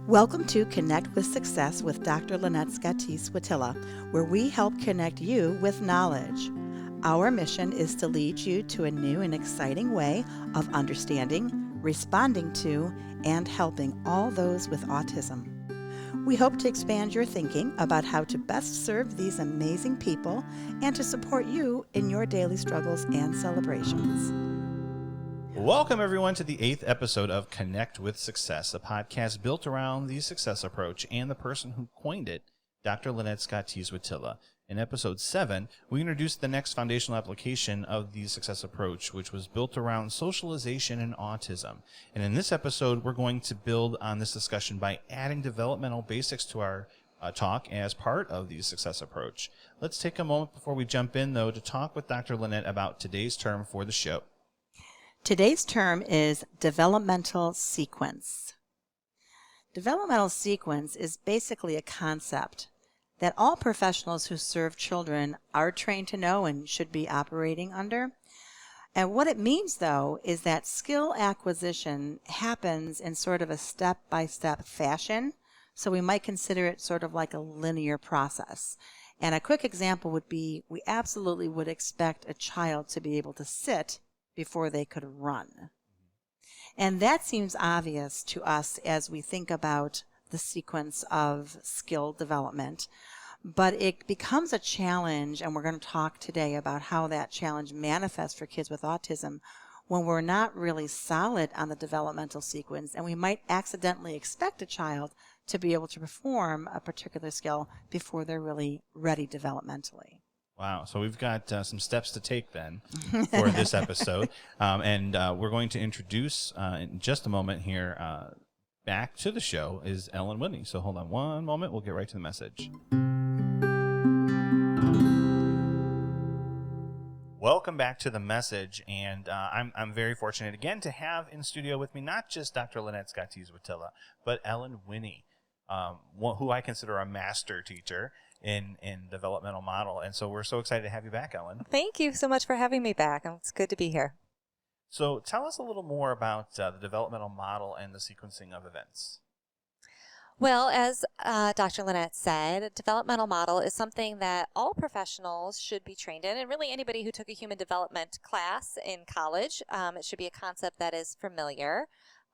Welcome to Connect with Success with Dr. Lynette Scotese-Wojtila, where we help connect you with knowledge. Our mission is to lead you to a new and exciting way of understanding, responding to, and helping all those with autism. We hope to expand your thinking about how to best serve these amazing people and to support you in your daily struggles and celebrations. Welcome, everyone, to the 8th episode of Connect with Success, a podcast built around the success approach and the person who coined it, Dr. Lynette Scotese-Wojtila. In episode 7, we introduced the next foundational application of the success approach, which was built around socialization and autism. And in this episode, we're going to build on this discussion by adding developmental basics to our talk as part of the success approach. Let's take a moment before we jump in, though, to talk with Dr. Lynette about today's term for the show. Today's term is developmental sequence. Developmental sequence is basically a concept that all professionals who serve children are trained to know and should be operating under. And what it means, though, is that skill acquisition happens in sort of a step-by-step fashion. So we might consider it sort of like a linear process. And a quick example would be we absolutely would expect a child to be able to sit before they could run. And that seems obvious to us as we think about the sequence of skill development. But it becomes a challenge, and we're going to talk today about how that challenge manifests for kids with autism when we're not really solid on the developmental sequence, and we might accidentally expect a child to be able to perform a particular skill before they're really ready developmentally. Wow. So we've got some steps to take then for this episode. And we're going to introduce in just a moment here back to the show is Ellen Whitney. So hold on one moment. We'll get right to the message. Welcome back to the message. And I'm very fortunate again to have in studio with me not just Dr. Lynette Scotese-Wojtila, but Ellen Whitney, who I consider a master teacher in developmental model. And so we're so excited to have you back, Ellen. Thank you so much for having me back. It's good to be here. So tell us a little more about the developmental model and the sequencing of events. Well, as Dr. Lynette said, a developmental model is something that all professionals should be trained in, and really anybody who took a human development class in college, it should be a concept that is familiar.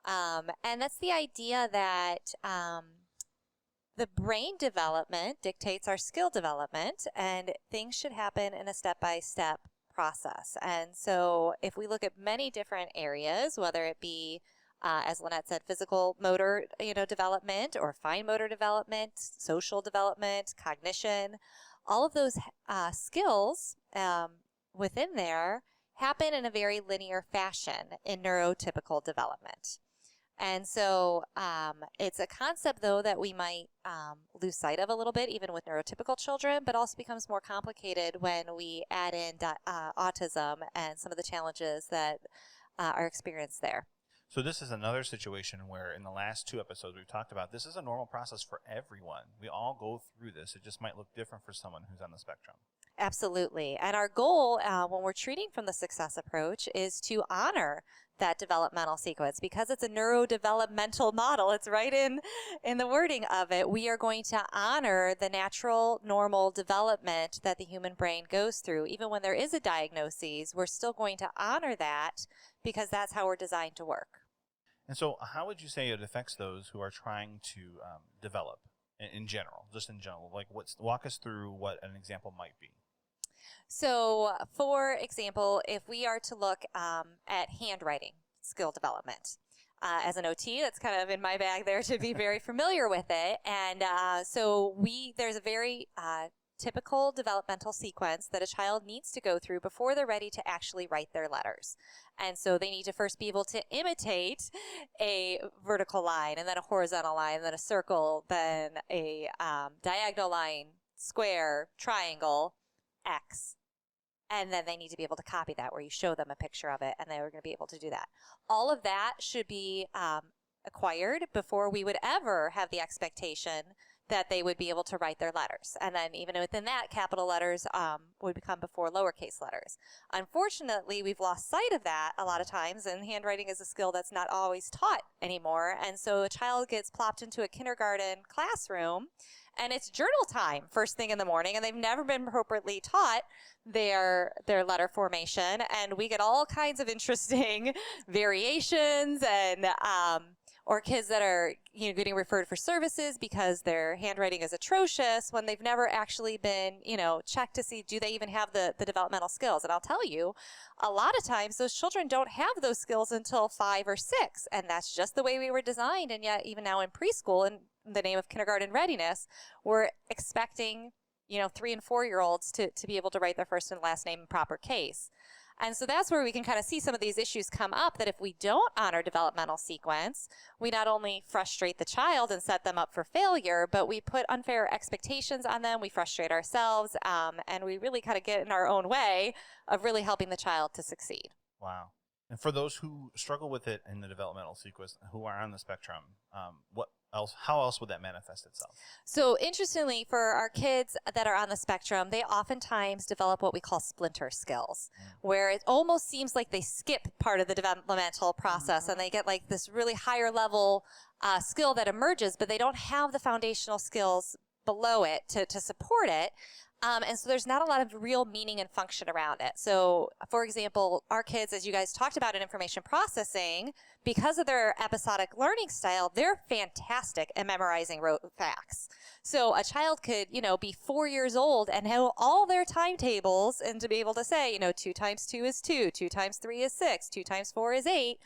And that's the idea that the brain development dictates our skill development, and things should happen in a step-by-step process. And so if we look at many different areas, whether it be, as Lynette said, physical motor development or fine motor development, social development, cognition, all of those skills within there happen in a very linear fashion in neurotypical development. And so it's a concept, though, that we might lose sight of a little bit, even with neurotypical children, but also becomes more complicated when we add in autism and some of the challenges that are experienced there. So this is another situation where in the last 2 episodes we've talked about this is a normal process for everyone. We all go through this. It just might look different for someone who's on the spectrum. Absolutely. And our goal when we're treating from the success approach is to honor that developmental sequence because it's a neurodevelopmental model. It's right in the wording of it. We are going to honor the natural, normal development that the human brain goes through. Even when there is a diagnosis, we're still going to honor that because that's how we're designed to work. And so how would you say it affects those who are trying to develop in general, just in general? Like walk us through what an example might be. So, for example, if we are to look at handwriting skill development, as an OT, that's kind of in my bag there to be very familiar with it. And so there's a very typical developmental sequence that a child needs to go through before they're ready to actually write their letters. And so they need to first be able to imitate a vertical line, and then a horizontal line, and then a circle, then a diagonal line, square, triangle, X. And then they need to be able to copy that where you show them a picture of it, and they're going to be able to do that. All of that should be acquired before we would ever have the expectation that they would be able to write their letters. And then even within that, capital letters would become before lowercase letters. Unfortunately, we've lost sight of that a lot of times, and handwriting is a skill that's not always taught anymore. And so a child gets plopped into a kindergarten classroom, and it's journal time first thing in the morning, and they've never been appropriately taught their letter formation, and we get all kinds of interesting variations and or kids that are getting referred for services because their handwriting is atrocious when they've never actually been checked to see do they even have the developmental skills. And I'll tell you, a lot of times those children don't have those skills until 5 or 6, and that's just the way we were designed. And yet even now in preschool, in the name of kindergarten readiness, we're expecting 3 and 4-year-olds to be able to write their first and last name in proper case. And so that's where we can kind of see some of these issues come up, that if we don't honor developmental sequence, we not only frustrate the child and set them up for failure, but we put unfair expectations on them, we frustrate ourselves, and we really kind of get in our own way of really helping the child to succeed. Wow. And for those who struggle with it in the developmental sequence, who are on the spectrum, how else would that manifest itself? So interestingly, for our kids that are on the spectrum, they oftentimes develop what we call splinter skills, where it almost seems like they skip part of the developmental process and they get like this really higher level skill that emerges, but they don't have the foundational skills below it to support it. And so there's not a lot of real meaning and function around it. So, for example, our kids, as you guys talked about in information processing, because of their episodic learning style, they're fantastic at memorizing rote facts. So a child could, be 4 years old and know all their timetables and to be able to say, 2 times 2 is 2, 2 times 3 is 6, 2 times 4 is 8.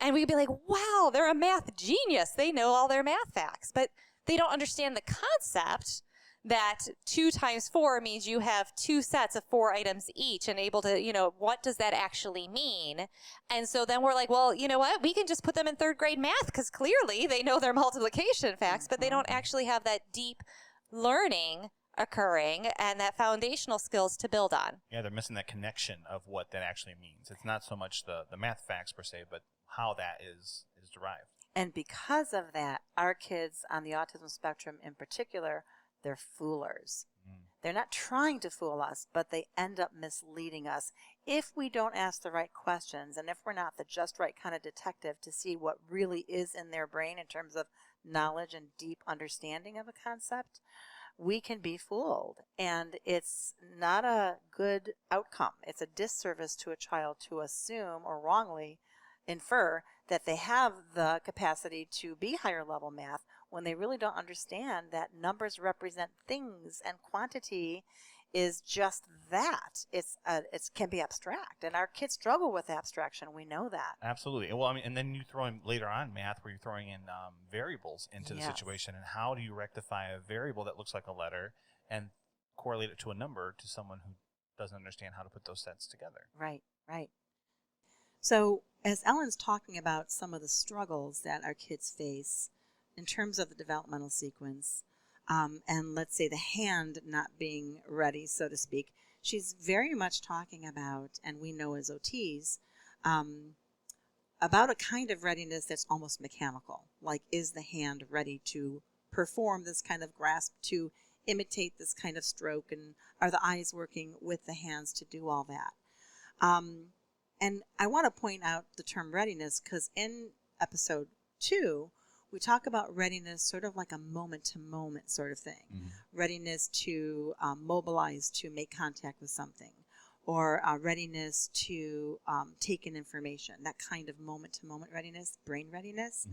And we'd be like, wow, they're a math genius. They know all their math facts, but they don't understand the concept that 2 times 4 means you have 2 sets of 4 items each, and able to, what does that actually mean? And so then we're like, well, you know what? We can just put them in 3rd grade math because clearly they know their multiplication facts, but they don't actually have that deep learning occurring and that foundational skills to build on. Yeah, they're missing that connection of what that actually means. It's not so much the math facts per se, but how that is derived. And because of that, our kids on the autism spectrum in particular, they're foolers. They're not trying to fool us, but they end up misleading us if we don't ask the right questions and if we're not the just right kind of detective to see what really is in their brain in terms of knowledge and deep understanding of a concept. We can be fooled, and it's not a good outcome. It's a disservice to a child to assume or wrongly infer that they have the capacity to be higher level math when they really don't understand that numbers represent things and quantity is just that. It can be abstract, and our kids struggle with abstraction. We know that. Absolutely. Well, and then you throw in later on math where you're throwing in variables into the situation, and how do you rectify a variable that looks like a letter and correlate it to a number to someone who doesn't understand how to put those sets together? Right. So as Ellen's talking about some of the struggles that our kids face in terms of the developmental sequence, and let's say the hand not being ready, so to speak, she's very much talking about, and we know as OTs, about a kind of readiness that's almost mechanical. Like, is the hand ready to perform this kind of grasp, to imitate this kind of stroke, and are the eyes working with the hands to do all that? And I want to point out the term readiness because in episode 2, we talk about readiness sort of like a moment-to-moment sort of thing. Readiness to mobilize to make contact with something, or readiness to take in information, that kind of moment-to-moment readiness, brain readiness.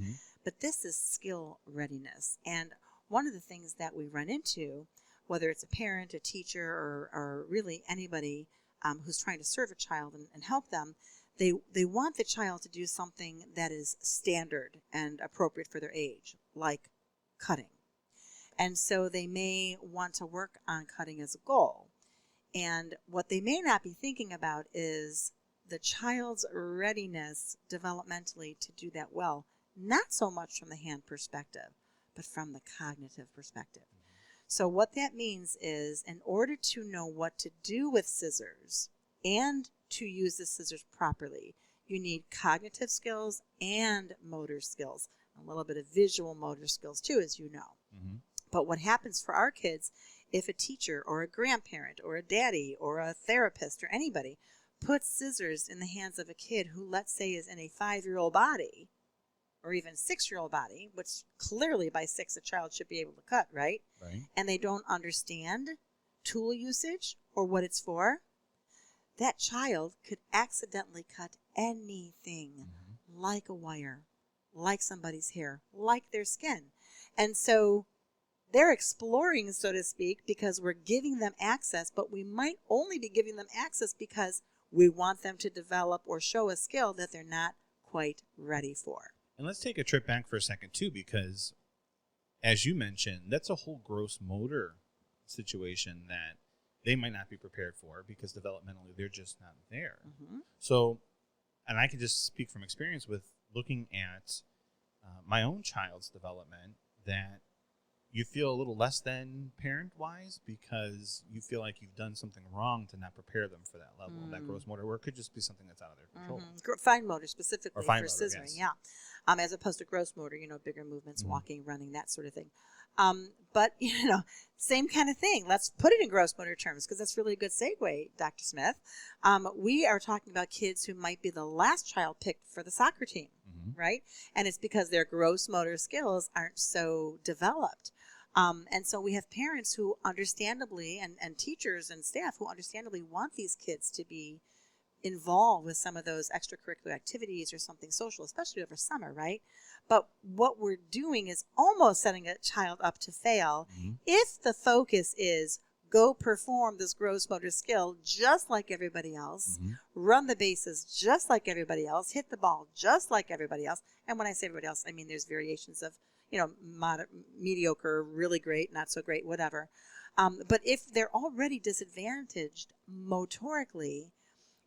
But this is skill readiness. And one of the things that we run into, whether it's a parent, a teacher, or really anybody who's trying to serve a child and help them, they want the child to do something that is standard and appropriate for their age, like cutting. And so they may want to work on cutting as a goal. And what they may not be thinking about is the child's readiness developmentally to do that well, not so much from the hand perspective, but from the cognitive perspective. So what that means is, in order to know what to do with scissors and to use the scissors properly, you need cognitive skills and motor skills, a little bit of visual motor skills too, as you know. But what happens for our kids, if a teacher or a grandparent or a daddy or a therapist or anybody puts scissors in the hands of a kid who, let's say, is in a 5-year-old body or even 6-year-old body, which clearly by 6 a child should be able to cut, right? Right. And they don't understand tool usage or what it's for, that child could accidentally cut anything, like a wire, like somebody's hair, like their skin. And so they're exploring, so to speak, because we're giving them access, but we might only be giving them access because we want them to develop or show a skill that they're not quite ready for. And let's take a trip back for a second, too, because as you mentioned, that's a whole gross motor situation that they might not be prepared for because developmentally they're just not there. So, and I can just speak from experience with looking at my own child's development, that you feel a little less than parent-wise because you feel like you've done something wrong to not prepare them for that level of that gross motor, where it could just be something that's out of their control. Fine motor specifically Or fine for motor, scissoring, yes. as opposed to gross motor, bigger movements, walking, running, that sort of thing. But, same kind of thing. Let's put it in gross motor terms because that's really a good segue, Dr. Smith. We are talking about kids who might be the last child picked for the soccer team, right? And it's because their gross motor skills aren't so developed. And so we have parents who understandably, and teachers and staff who understandably want these kids to be involved with some of those extracurricular activities or something social, especially over summer, right? But what we're doing is almost setting a child up to fail if the focus is go perform this gross motor skill just like everybody else, run the bases just like everybody else, hit the ball just like everybody else. And when I say everybody else, I mean there's variations of mediocre, really great, not so great, whatever. But if they're already disadvantaged motorically,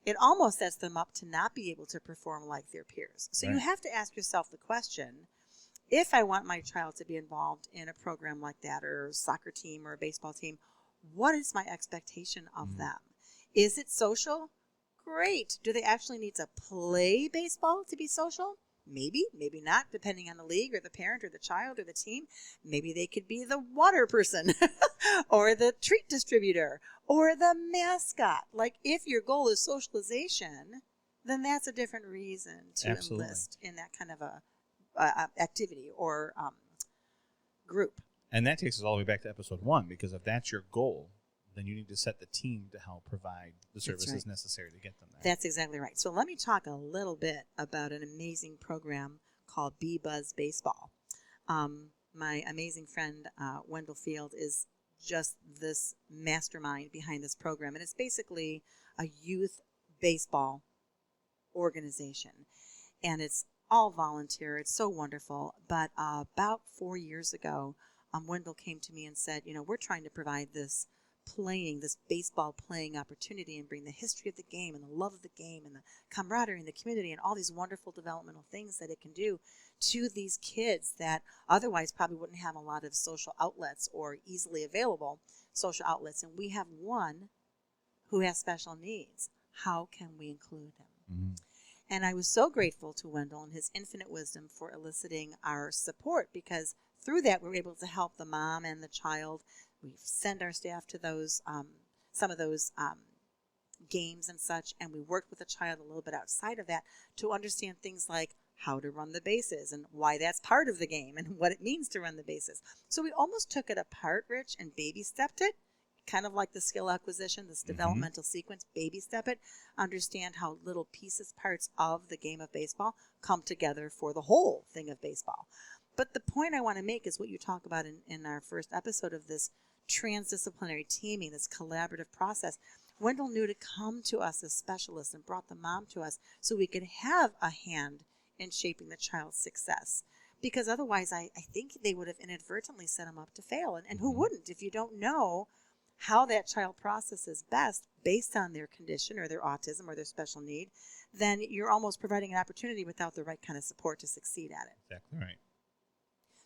it almost sets them up to not be able to perform like their peers. So you have to ask yourself the question, if I want my child to be involved in a program like that, or a soccer team or a baseball team, what is my expectation of them? Is it social? Great. Do they actually need to play baseball to be social? Maybe, maybe not, depending on the league or the parent or the child or the team. Maybe they could be the water person or the treat distributor or the mascot. Like, if your goal is socialization, then that's a different reason to enlist in that kind of a activity or group. And that takes us all the way back to episode 1, because if that's your goal, then you need to set the team to help provide the services necessary to get them there. That's exactly right. So let me talk a little bit about an amazing program called Bee Buzz Baseball. My amazing friend, Wendell Field, is just this mastermind behind this program. And it's basically a youth baseball organization. And it's all volunteer. It's so wonderful. But about 4 years ago, Wendell came to me and said, we're trying to provide this baseball playing opportunity and bring the history of the game and the love of the game and the camaraderie in the community and all these wonderful developmental things that it can do to these kids that otherwise probably wouldn't have a lot of social outlets or easily available social outlets. And we have one who has special needs. How can we include him? And I was so grateful to Wendell and his infinite wisdom for eliciting our support, because through that we were able to help the mom and the child. We send our staff to those some of those games and such, and we worked with the child a little bit outside of that to understand things like how to run the bases and why that's part of the game and what it means to run the bases. So we almost took it apart, Rich, and baby stepped it, kind of like the skill acquisition, this developmental sequence, baby step it, understand how little pieces, parts of the game of baseball come together for the whole thing of baseball. But the point I want to make is what you talk about in our first episode of this transdisciplinary teaming, this collaborative process. Wendell knew to come to us as specialists and brought the mom to us so we could have a hand in shaping the child's success. Because otherwise, I think they would have inadvertently set him up to fail. And who wouldn't? If you don't know how that child processes best based on their condition or their autism or their special need, then you're almost providing an opportunity without the right kind of support to succeed at it. Exactly right.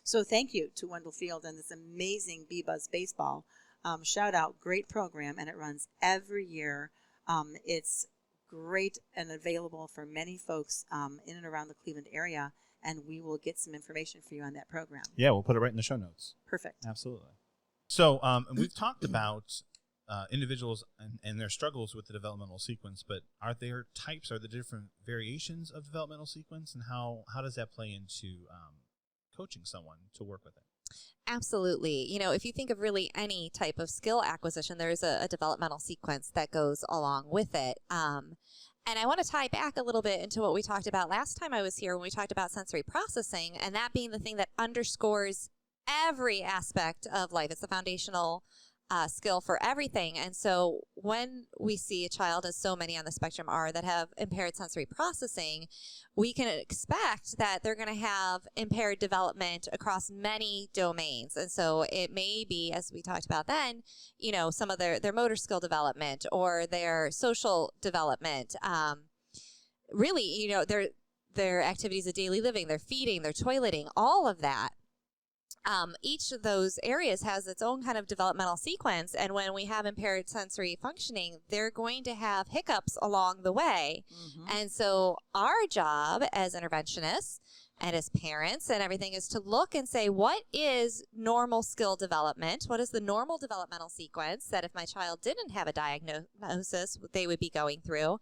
So thank you to Wendell Field and this amazing Bee Buzz Baseball. Shout out, great program, and it runs every year. It's great and available for many folks in and around the Cleveland area. and we will get some information for you on that program. Yeah, we'll put it right in the show notes. Perfect. Absolutely. So we've talked about individuals and their struggles with the developmental sequence, but are there types, are there different variations of developmental sequence, and how does that play into coaching someone to work with it? Absolutely. You know, if you think of really any type of skill acquisition, there's a developmental sequence that goes along with it. And I want to tie back a little bit into what we talked about last time I was here when we talked about sensory processing, and that being the thing that underscores every aspect of life. It's the foundational skill for everything. And so when we see a child, as so many on the spectrum are, that have impaired sensory processing, we can expect that they're going to have impaired development across many domains. And so it may be, as we talked about then, you know, some of their motor skill development or their social development. Really, you know, their activities of daily living, their feeding, their toileting, all of that. Each of those areas has its own kind of developmental sequence, and when we have impaired sensory functioning, they're going to have hiccups along the way. Mm-hmm. And so our job as interventionists and as parents and everything is to look and say, what is normal skill development? What is the normal developmental sequence that if my child didn't have a diagnosis, they would be going through?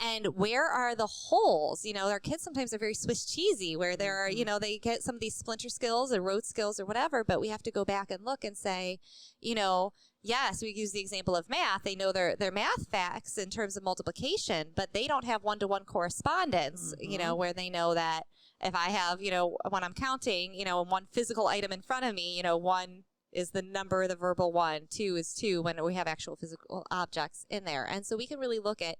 And where are the holes? You know, our kids sometimes are very Swiss cheesy, where there are, you know, they get some of these splinter skills or rote skills or whatever, but we have to go back and look and say, you know, yes, we use the example of math. They know their math facts in terms of multiplication, but they don't have one-to-one correspondence, you know, where they know that if I have, you know, when I'm counting, you know, one physical item in front of me, you know, 1 is the number, the verbal 1, 2 is 2 when we have actual physical objects in there. And so we can really look at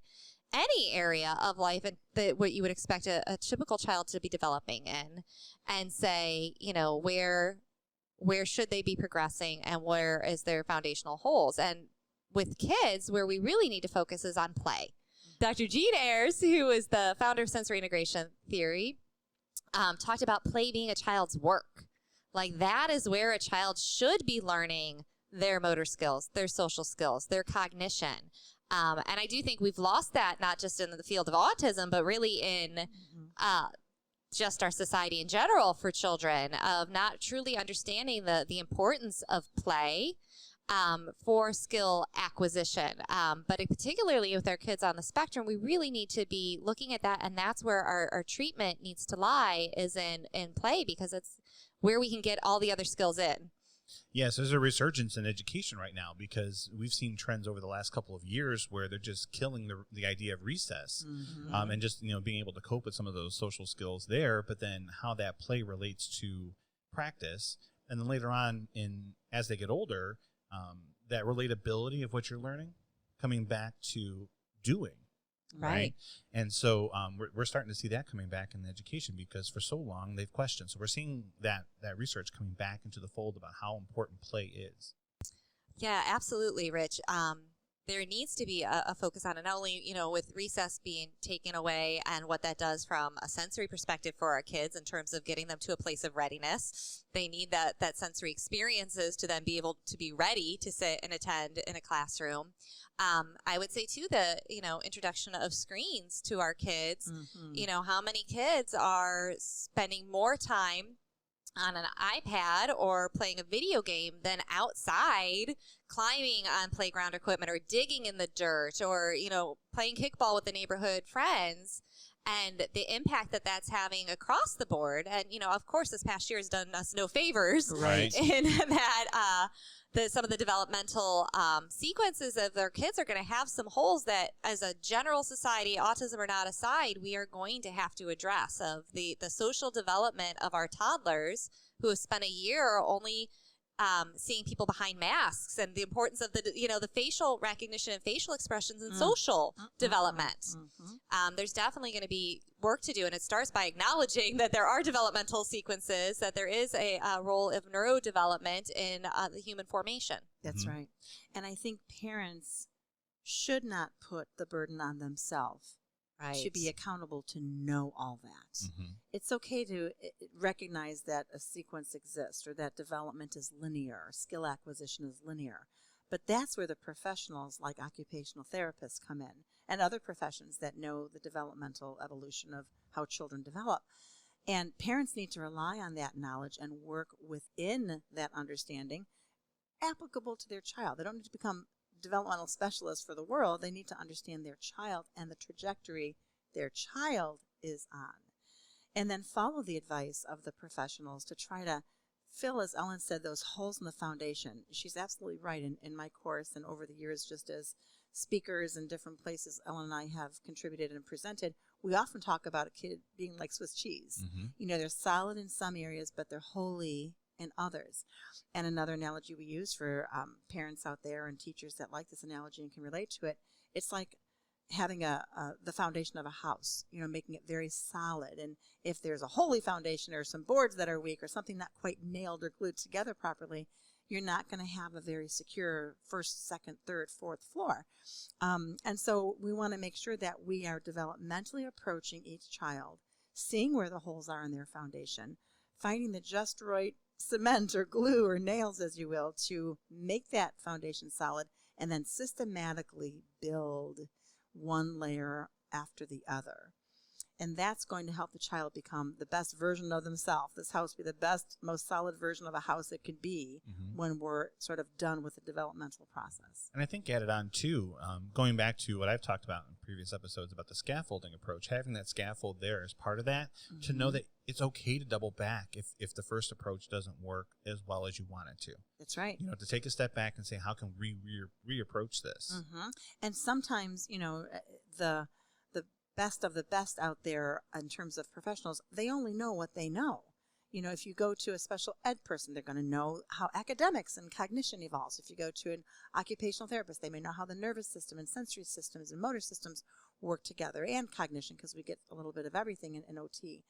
any area of life and what you would expect a typical child to be developing in and say, you know, where should they be progressing and where is their foundational holes? And with kids, where we really need to focus is on play. Dr. Jean Ayers, who is the founder of sensory integration theory, talked about play being a child's work. Like that is where a child should be learning their motor skills, their social skills, their cognition. And I do think we've lost that, not just in the field of autism, but really in just our society in general for children, of not truly understanding the importance of play for skill acquisition. But particularly with our kids on the spectrum, we really need to be looking at that, and that's where our treatment needs to lie, is in play, because it's where we can get all the other skills in. Yes, there's a resurgence in education right now because we've seen trends over the last couple of years where they're just killing the idea of recess, and just, you know, being able to cope with some of those social skills there, but then how that play relates to practice. And then later on, as they get older, that relatability of what you're learning coming back to doing. Right. And so we're starting to see that coming back in education because for so long they've questioned. So we're seeing that research coming back into the fold about how important play is. Yeah, absolutely, Rich. There needs to be a focus on it, not only, you know, with recess being taken away and what that does from a sensory perspective for our kids in terms of getting them to a place of readiness. They need that sensory experiences to then be able to be ready to sit and attend in a classroom. I would say, too, the, you know, introduction of screens to our kids. You know, how many kids are spending more time on an iPad or playing a video game than outside climbing on playground equipment or digging in the dirt or, you know, playing kickball with the neighborhood friends, and the impact that that's having across the board. And, you know, of course, this past year has done us no favors in that some of the developmental sequences of their kids are going to have some holes that, as a general society, autism or not aside, we are going to have to address, of the social development of our toddlers who have spent a year only seeing people behind masks, and the importance of the facial recognition and facial expressions in social development. There's definitely going to be work to do, and it starts by acknowledging that there are developmental sequences, that there is a role of neurodevelopment in the human formation. That's right. And I think parents should not put the burden on themselves. Should be accountable to know all that. It's okay to recognize that a sequence exists or that development is linear, skill acquisition is linear. But that's where the professionals like occupational therapists come in, and other professions that know the developmental evolution of how children develop. And parents need to rely on that knowledge and work within that understanding applicable to their child. They don't need to become developmental specialists for the world. They need to understand their child and the trajectory their child is on. And then follow the advice of the professionals to try to fill, as Ellen said, those holes in the foundation. She's absolutely right. In my course and over the years, just as speakers in different places Ellen and I have contributed and presented, we often talk about a kid being like Swiss cheese. You know, they're solid in some areas, but they're holy in others. And another analogy we use for parents out there and teachers that like this analogy and can relate to it, it's like having the foundation of a house, you know, making it very solid. And if there's a holy foundation or some boards that are weak or something not quite nailed or glued together properly, you're not going to have a very secure first, second, third, fourth floor. And so we want to make sure that we are developmentally approaching each child, seeing where the holes are in their foundation, finding the just right cement or glue or nails, as you will, to make that foundation solid, and then systematically build one layer after the other. And that's going to help the child become the best version of themselves. This house be the best, most solid version of a house it could be when we're sort of done with the developmental process. And I think added on too, going back to what I've talked about in previous episodes about the scaffolding approach, having that scaffold there as part of that, to know that it's okay to double back if the first approach doesn't work as well as you want it to. That's right. You know, to take a step back and say, how can we reapproach this? And sometimes, you know, the best of the best out there in terms of professionals, they only know what they know. You know, if you go to a special ed person, they're going to know how academics and cognition evolves. If you go to an occupational therapist, they may know how the nervous system and sensory systems and motor systems work together, and cognition, because we get a little bit of everything in OT.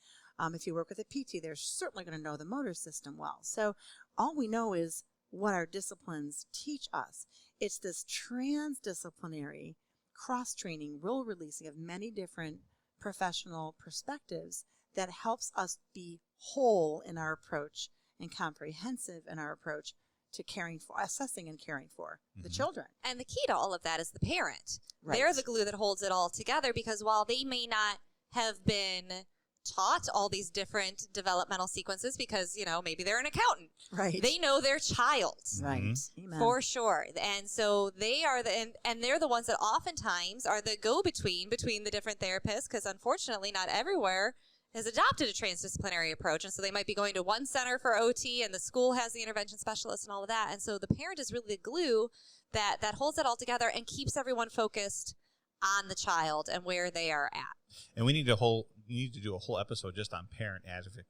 If you work with a PT, they're certainly going to know the motor system well. So all we know is what our disciplines teach us. It's this transdisciplinary cross-training, role releasing of many different professional perspectives that helps us be whole in our approach and comprehensive in our approach to caring for, assessing and caring for the children. And the key to all of that is the parent. Right. They're the glue that holds it all together, because while they may not have been taught all these different developmental sequences, because, you know, maybe they're an accountant. Right. They know their child. Right. Amen. For sure. And so they are and they're the ones that oftentimes are the go-between between the different therapists, because unfortunately not everywhere has adopted a transdisciplinary approach. And so they might be going to one center for OT and the school has the intervention specialist and all of that. And so the parent is really the glue that holds it all together and keeps everyone focused on the child and where they are at. And we need to do a whole episode just on parent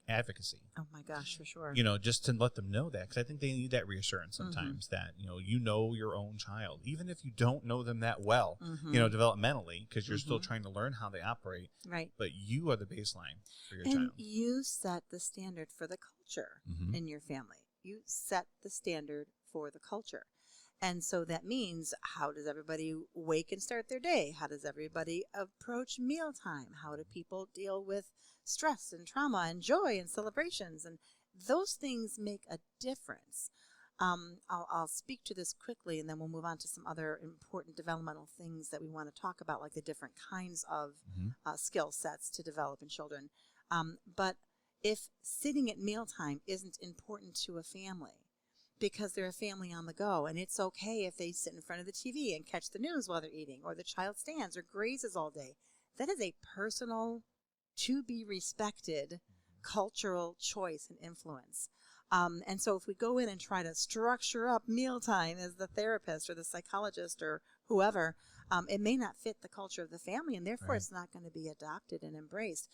advocacy. Oh my gosh, for sure. You know, just to let them know that, because I think they need that reassurance sometimes that, you know your own child, even if you don't know them that well, you know, developmentally, because you're still trying to learn how they operate. Right. But you are the baseline for your and child. You set the standard for the culture in your family. You set the standard for the culture. And so that means, how does everybody wake and start their day? How does everybody approach mealtime? How do people deal with stress and trauma and joy and celebrations? And those things make a difference. I'll speak to this quickly, and then we'll move on to some other important developmental things that we want to talk about, like the different kinds of skill sets to develop in children. But if sitting at mealtime isn't important to a family, because they're a family on the go, and it's okay if they sit in front of the TV and catch the news while they're eating, or the child stands or grazes all day. That is a personal, to be respected cultural choice and influence. And so if we go in and try to structure up mealtime as the therapist or the psychologist or whoever, it may not fit the culture of the family, and therefore it's not going to be adopted and embraced.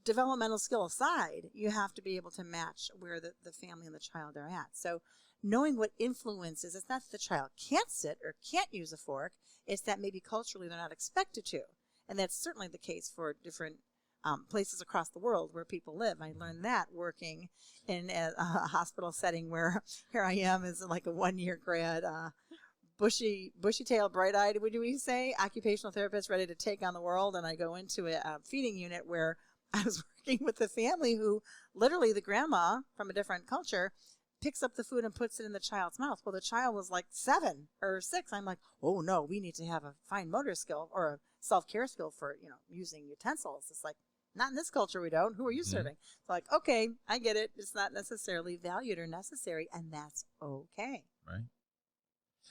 Developmental skill aside, you have to be able to match where the family and the child are at. So knowing what influences, it's not that the child can't sit or can't use a fork, it's that maybe culturally they're not expected to. And that's certainly the case for different places across the world where people live. I learned that working in a hospital setting where here I am as like a one-year grad, bushy-tailed, bright-eyed, what do we say, occupational therapist ready to take on the world. And I go into a feeding unit where I was working with a family who literally the grandma from a different culture picks up the food and puts it in the child's mouth. Well, the child was like 7 or 6. I'm like, oh no, we need to have a fine motor skill or a self-care skill for, using utensils. It's like, Not in this culture, we don't. Who are you serving? It's like, okay, I get it. It's not necessarily valued or necessary, and that's okay. Right.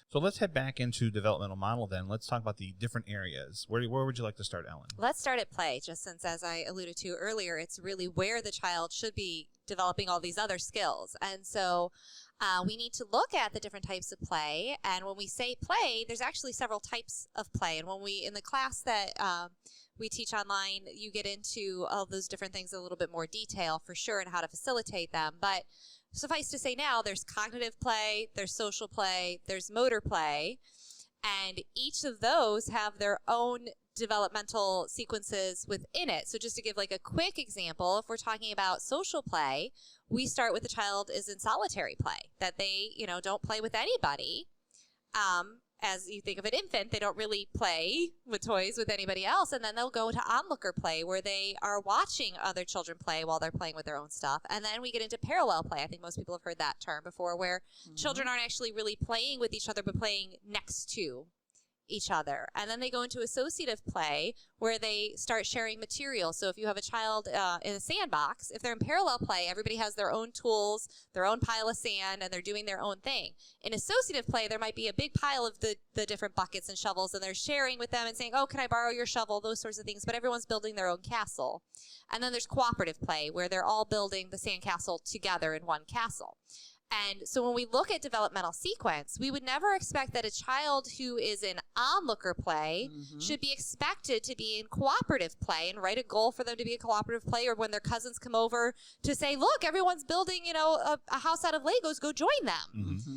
So let's head back into developmental model then. Let's talk about the different areas. Where would you like to start, Ellen? Let's start at play, just since, as I alluded to earlier, it's really where the child should be developing all these other skills. And so we need to look at the different types of play. And when we say play, there's actually several types of play. And when we, in the class that we teach online, you get into all those different things in a little bit more detail for sure and how to facilitate them. But suffice to say now, there's cognitive play, there's social play, there's motor play, and each of those have their own developmental sequences within it. So just to give like a quick example, if we're talking about social play, we start with the child is in solitary play, that they, don't play with anybody. As you think of an infant, they don't really play with toys with anybody else. And then they'll go to onlooker play where they are watching other children play while they're playing with their own stuff. And then we get into parallel play. I think most people have heard that term before, where children aren't actually really playing with each other, but playing next to each other. And then they go into associative play where they start sharing material. So if you have a child in a sandbox, if they're in parallel play, everybody has their own tools, their own pile of sand, and they're doing their own thing. In associative play, there might be a big pile of the different buckets and shovels, and they're sharing with them and saying, oh, can I borrow your shovel? Those sorts of things. But everyone's building their own castle. And then there's cooperative play where they're all building the sandcastle together in one castle. And so when we look at developmental sequence, we would never expect that a child who is in onlooker play should be expected to be in cooperative play and write a goal for them to be a cooperative play, or when their cousins come over to say, look, everyone's building, a house out of Legos, go join them.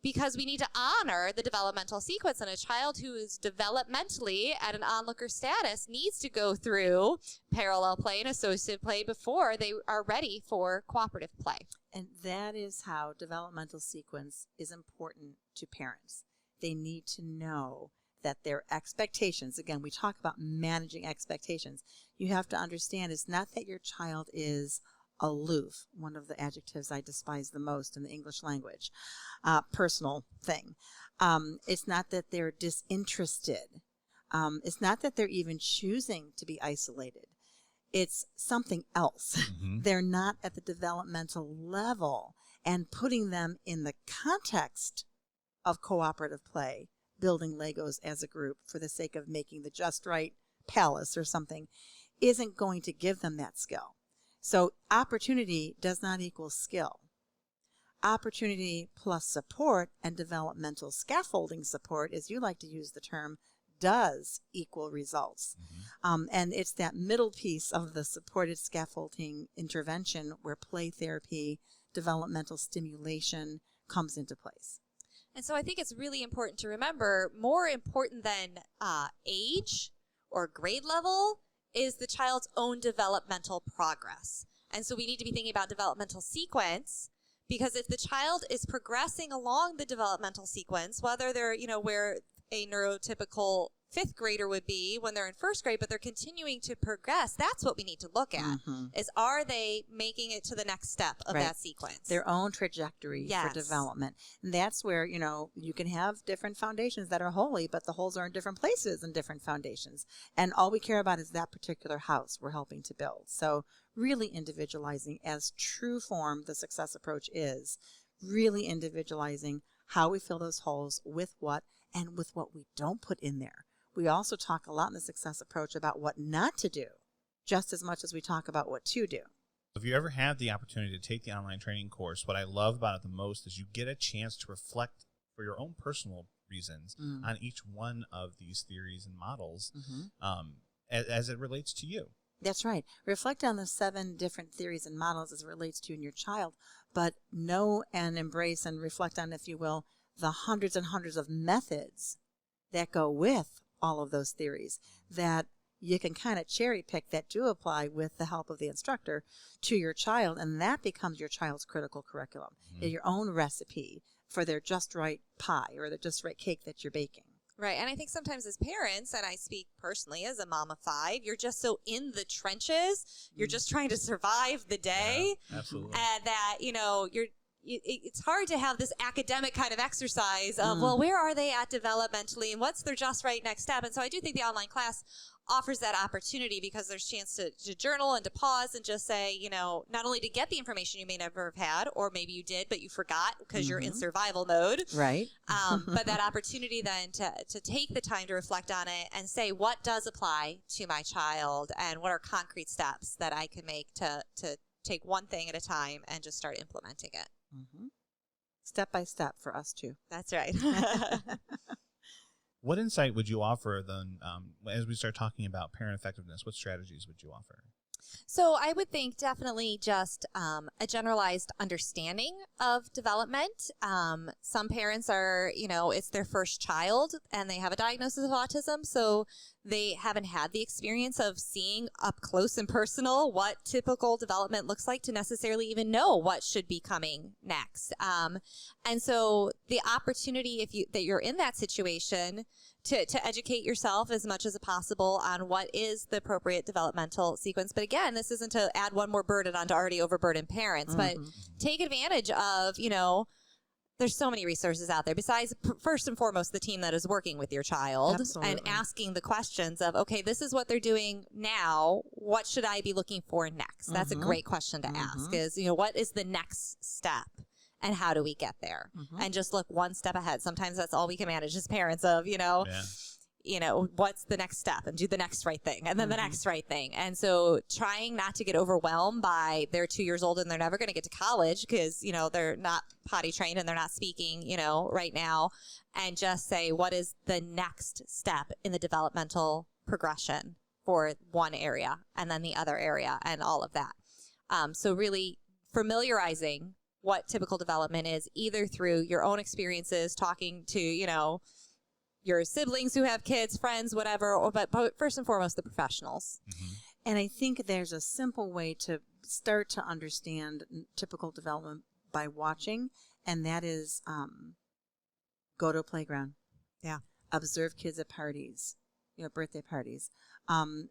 Because we need to honor the developmental sequence, and a child who is developmentally at an onlooker status needs to go through parallel play and associative play before they are ready for cooperative play. And that is how developmental sequence is important to parents. They need to know that their expectations, again, we talk about managing expectations. You have to understand it's not that your child is aloof, one of the adjectives I despise the most in the English language, personal thing. It's not that they're disinterested. It's not that they're even choosing to be isolated. It's something else. They're not at the developmental level, and putting them in the context of cooperative play, building Legos as a group for the sake of making the just right palace or something, isn't going to give them that skill. So opportunity does not equal skill. Opportunity plus support and developmental scaffolding support, as you like to use the term, does equal results. And it's that middle piece of the supported scaffolding intervention where play therapy, developmental stimulation comes into place. And so I think it's really important to remember, more important than age or grade level is the child's own developmental progress. And so we need to be thinking about developmental sequence, because if the child is progressing along the developmental sequence, whether they're, where a neurotypical fifth grader would be when they're in first grade, but they're continuing to progress, that's what we need to look at, is are they making it to the next step of that sequence? Their own trajectory for development. And that's where, you can have different foundations that are holy, but the holes are in different places in different foundations. And all we care about is that particular house we're helping to build. So really individualizing, as true form the success approach is, really individualizing how we fill those holes with what, and with what we don't put in there. We also talk a lot in the success approach about what not to do, just as much as we talk about what to do. If you ever have the opportunity to take the online training course, what I love about it the most is you get a chance to reflect for your own personal reasons on each one of these theories and models as it relates to you. That's right. Reflect on the 7 different theories and models as it relates to you and your child, but know and embrace and reflect on, if you will, the hundreds and hundreds of methods that go with all of those theories that you can kind of cherry pick that do apply with the help of the instructor to your child, and that becomes your child's critical curriculum, your own recipe for their just right pie or their just right cake that you're baking. Right. And I think sometimes as parents, and I speak personally as a mom of 5, you're just so in the trenches. You're just trying to survive the day. Yeah, absolutely. And that, it's hard to have this academic kind of exercise of, well, where are they at developmentally and what's their just right next step? And so I do think the online class offers that opportunity because there's a chance to journal and to pause and just say, not only to get the information you may never have had, or maybe you did, but you forgot because you're in survival mode. Right. But that opportunity then to take the time to reflect on it and say, what does apply to my child and what are concrete steps that I can make to take one thing at a time and just start implementing it. Step by step for us too. That's right. What insight would you offer then, as we start talking about parent effectiveness? What strategies would you offer? So I would think definitely just a generalized understanding of development. Some parents are, it's their first child and they have a diagnosis of autism. So they haven't had the experience of seeing up close and personal what typical development looks like to necessarily even know what should be coming next. And so the opportunity that you're in that situation to educate yourself as much as possible on what is the appropriate developmental sequence. But again, this isn't to add one more burden onto already overburdened parents, but take advantage of, there's so many resources out there besides first and foremost the team that is working with your child. Absolutely. And asking the questions of, okay, this is what they're doing now. What should I be looking for next? That's a great question to ask is, what is the next step? And how do we get there? And just look one step ahead. Sometimes that's all we can manage as parents of, what's the next step and do the next right thing and then the next right thing. And so trying not to get overwhelmed by they're 2 years old and they're never going to get to college because, they're not potty trained and they're not speaking, right now. And just say, what is the next step in the developmental progression for one area and then the other area and all of that. So really familiarizing what typical development is, either through your own experiences, talking to, your siblings who have kids, friends, whatever, but first and foremost, the professionals. And I think there's a simple way to start to understand typical development by watching, and that is go to a playground. Yeah. Observe kids at parties, birthday parties.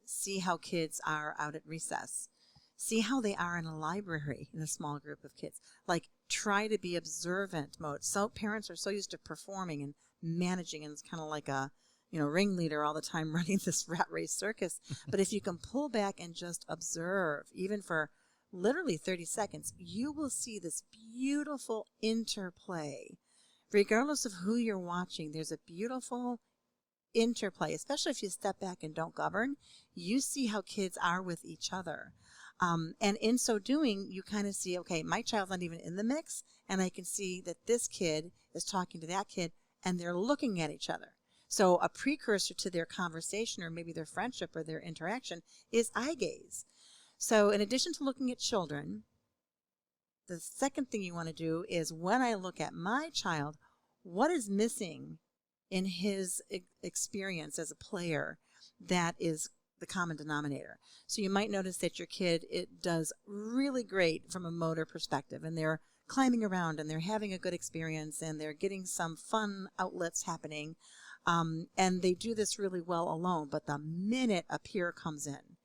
See how kids are out at recess. See how they are in a library in a small group of kids. Like, try to be observant mode. So parents are so used to performing and managing, and it's kind of like a, ringleader all the time running this rat race circus. But if you can pull back and just observe, even for literally 30 seconds, you will see this beautiful interplay. Regardless of who you're watching, there's a beautiful interplay, especially if you step back and don't govern. You see how kids are with each other. And in so doing, you kind of see, okay, my child's not even in the mix, and I can see that this kid is talking to that kid, and they're looking at each other. So a precursor to their conversation or maybe their friendship or their interaction is eye gaze. So in addition to looking at children, the second thing you want to do is, when I look at my child, what is missing in his experience as a player that is the common denominator? So you might notice that your kid, it does really great from a motor perspective, and they're climbing around and they're having a good experience and they're getting some fun outlets happening. And they do this really well alone, but the minute a peer comes in,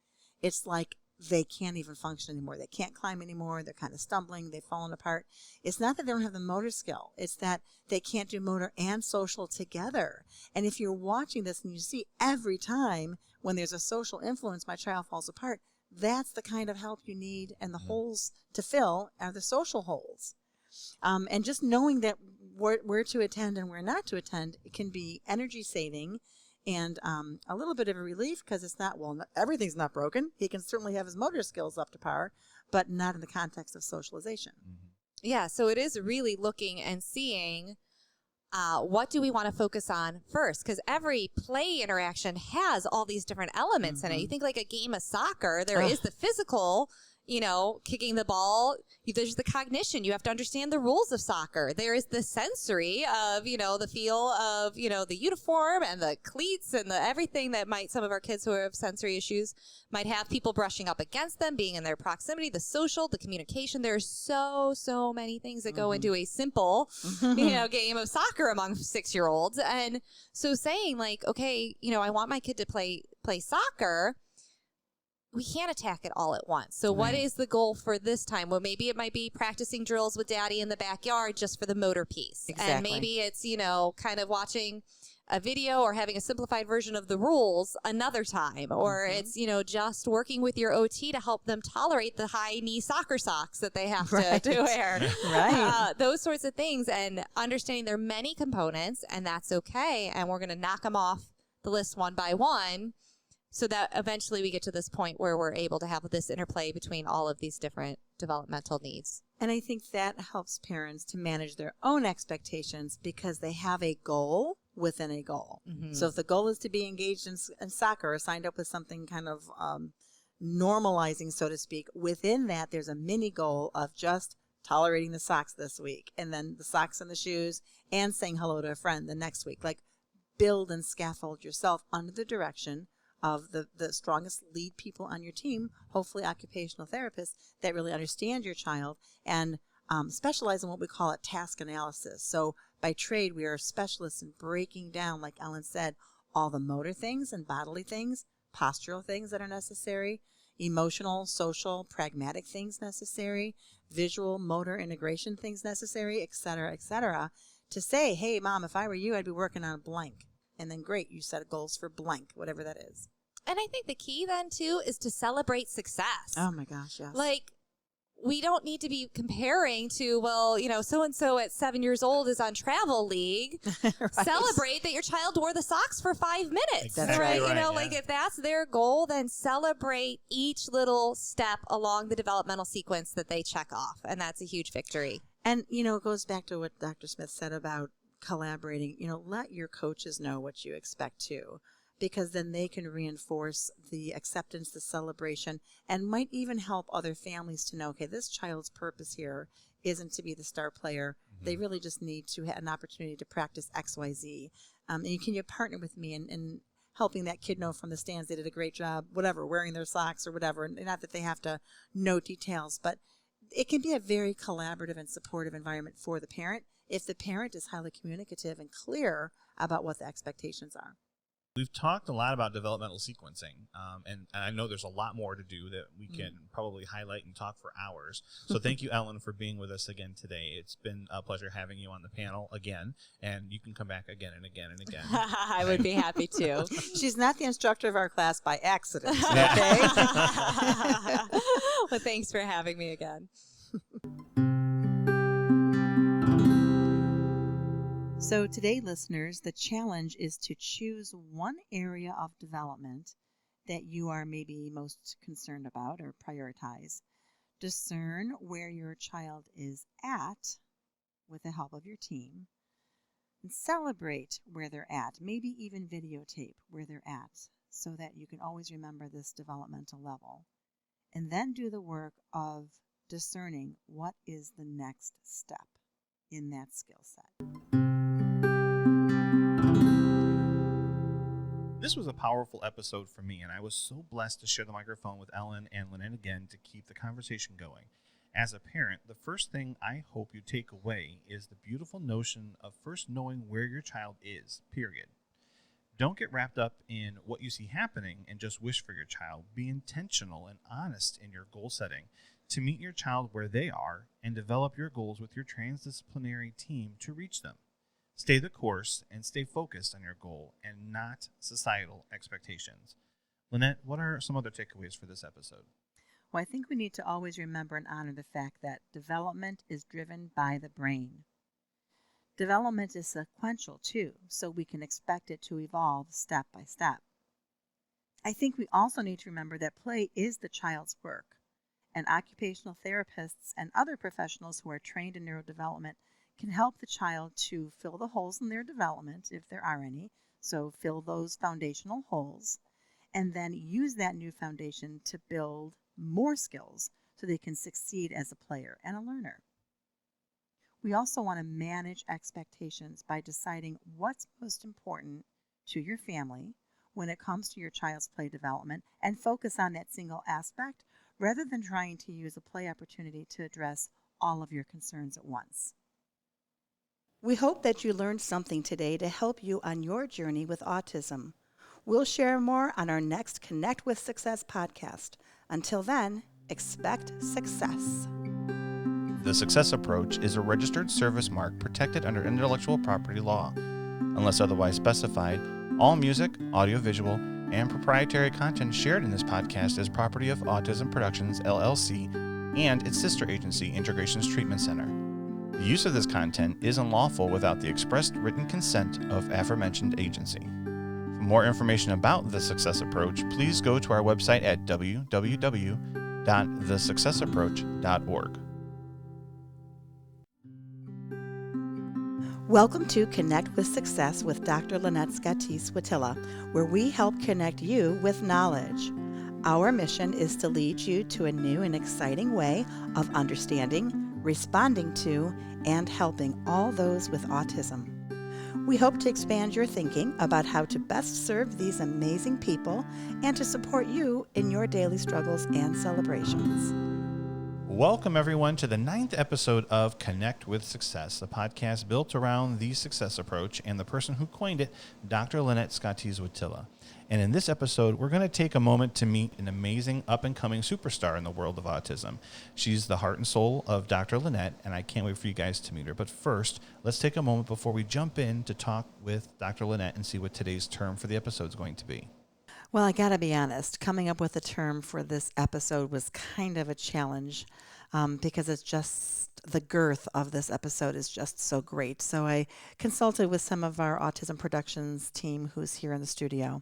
it's like they can't even function anymore. They can't climb anymore. They're kind of stumbling. They've fallen apart. It's not that they don't have the motor skill. It's that they can't do motor and social together. And if you're watching this and you see every time when there's a social influence, my child falls apart, that's the kind of help you need. And the holes to fill are the social holes. And just knowing that where to attend and where not to attend, it can be energy saving and a little bit of a relief, because it's not, everything's not broken. He can certainly have his motor skills up to par, but not in the context of socialization. Yeah, so it is really looking and seeing what do we want to focus on first, because every play interaction has all these different elements in it. You think like a game of soccer, there is the physical, kicking the ball. There's the cognition. You have to understand the rules of soccer. There is the sensory of, the feel of, the uniform and the cleats and the everything that some of our kids who have sensory issues might have, people brushing up against them, being in their proximity, the social, the communication. There's so many things that go into a simple, game of soccer among 6-year-olds. And so saying like, okay, I want my kid to play soccer. we can't attack it all at once. So what is the goal for this time? Well, maybe it might be practicing drills with daddy in the backyard just for the motor piece. Exactly. And maybe it's, kind of watching a video or having a simplified version of the rules another time. Or it's, just working with your OT to help them tolerate the high knee soccer socks that they have to wear. Right. Those sorts of things, and understanding there are many components, and that's okay. And we're going to knock them off the list one by one, so that eventually we get to this point where we're able to have this interplay between all of these different developmental needs. And I think that helps parents to manage their own expectations because they have a goal within a goal. Mm-hmm. So if the goal is to be engaged in soccer or signed up with something kind of normalizing, so to speak, within that there's a mini goal of just tolerating the socks this week, and then the socks and the shoes, and saying hello to a friend the next week. Like, build and scaffold yourself under the direction of the strongest lead people on your team, hopefully occupational therapists that really understand your child and specialize in what we call task analysis. So by trade, we are specialists in breaking down, like Ellen said, all the motor things and bodily things, postural things that are necessary, emotional, social, pragmatic things necessary, visual, motor integration things necessary, et cetera, to say, hey, Mom, if I were you, I'd be working on blank. And then great, you set goals for blank, whatever that is. And I think the key then, too, is to celebrate success. Oh, my gosh, yes. Like, we don't need to be comparing to, well, so-and-so at 7 years old is on travel league. Right. Celebrate that your child wore the socks for 5 minutes. That's right. right. Like if that's their goal, then celebrate each little step along the developmental sequence that they check off. And that's a huge victory. And, it goes back to what Dr. Smith said about collaborating. Let your coaches know what you expect too, because then they can reinforce the acceptance, the celebration, and might even help other families to know, okay, this child's purpose here isn't to be the star player. Mm-hmm. They really just need to have an opportunity to practice X, Y, Z. And you partner with me in helping that kid know from the stands they did a great job, whatever, wearing their socks or whatever. And not that they have to know details, but it can be a very collaborative and supportive environment for the parent if the parent is highly communicative and clear about what the expectations are. We've talked a lot about developmental sequencing, and I know there's a lot more to do that we can probably highlight and talk for hours. So thank you, Ellen, for being with us again today. It's been a pleasure having you on the panel again, and you can come back again and again and again. I would be happy to. She's not the instructor of our class by accident, okay? Well, thanks for having me again. So today, listeners, the challenge is to choose one area of development that you are maybe most concerned about or prioritize. Discern where your child is at with the help of your team, and celebrate where they're at, maybe even videotape where they're at so that you can always remember this developmental level. And then do the work of discerning what is the next step in that skill set. This was a powerful episode for me, and I was so blessed to share the microphone with Ellen and Lynette again to keep the conversation going. As a parent, the first thing I hope you take away is the beautiful notion of first knowing where your child is, period. Don't get wrapped up in what you see happening and just wish for your child. Be intentional and honest in your goal setting to meet your child where they are and develop your goals with your transdisciplinary team to reach them. Stay the course and stay focused on your goal and not societal expectations. Lynette, what are some other takeaways for this episode? Well, I think we need to always remember and honor the fact that development is driven by the brain. Development is sequential, too, so we can expect it to evolve step by step. I think we also need to remember that play is the child's work, and occupational therapists and other professionals who are trained in neurodevelopment can help the child to fill the holes in their development, if there are any, so fill those foundational holes, and then use that new foundation to build more skills so they can succeed as a player and a learner. We also want to manage expectations by deciding what's most important to your family when it comes to your child's play development and focus on that single aspect rather than trying to use a play opportunity to address all of your concerns at once. We hope that you learned something today to help you on your journey with autism. We'll share more on our next Connect with Success podcast. Until then, expect success. The Success Approach is a registered service mark protected under intellectual property law. Unless otherwise specified, all music, audiovisual, and proprietary content shared in this podcast is property of Autism Productions, LLC, and its sister agency, Integrations Treatment Center. The use of this content is unlawful without the expressed written consent of aforementioned agency. For more information about the Success Approach, please go to our website at www.thesuccessapproach.org. Welcome to Connect with Success with Dr. Lynette Scotese-Wojtila, where we help connect you with knowledge. Our mission is to lead you to a new and exciting way of understanding, responding to, and helping all those with autism. We hope to expand your thinking about how to best serve these amazing people and to support you in your daily struggles and celebrations. Welcome, everyone, to the 9th episode of Connect with Success, a podcast built around the Success Approach and the person who coined it, Dr. Lynette Scotese-Wojtila. And in this episode, we're going to take a moment to meet an amazing up-and-coming superstar in the world of autism. She's the heart and soul of Dr. Lynette, and I can't wait for you guys to meet her. But first, let's take a moment before we jump in to talk with Dr. Lynette and see what today's term for the episode is going to be. Well, I got to be honest, coming up with a term for this episode was kind of a challenge because it's just the girth of this episode is just so great. So I consulted with some of our Autism Productions team who's here in the studio,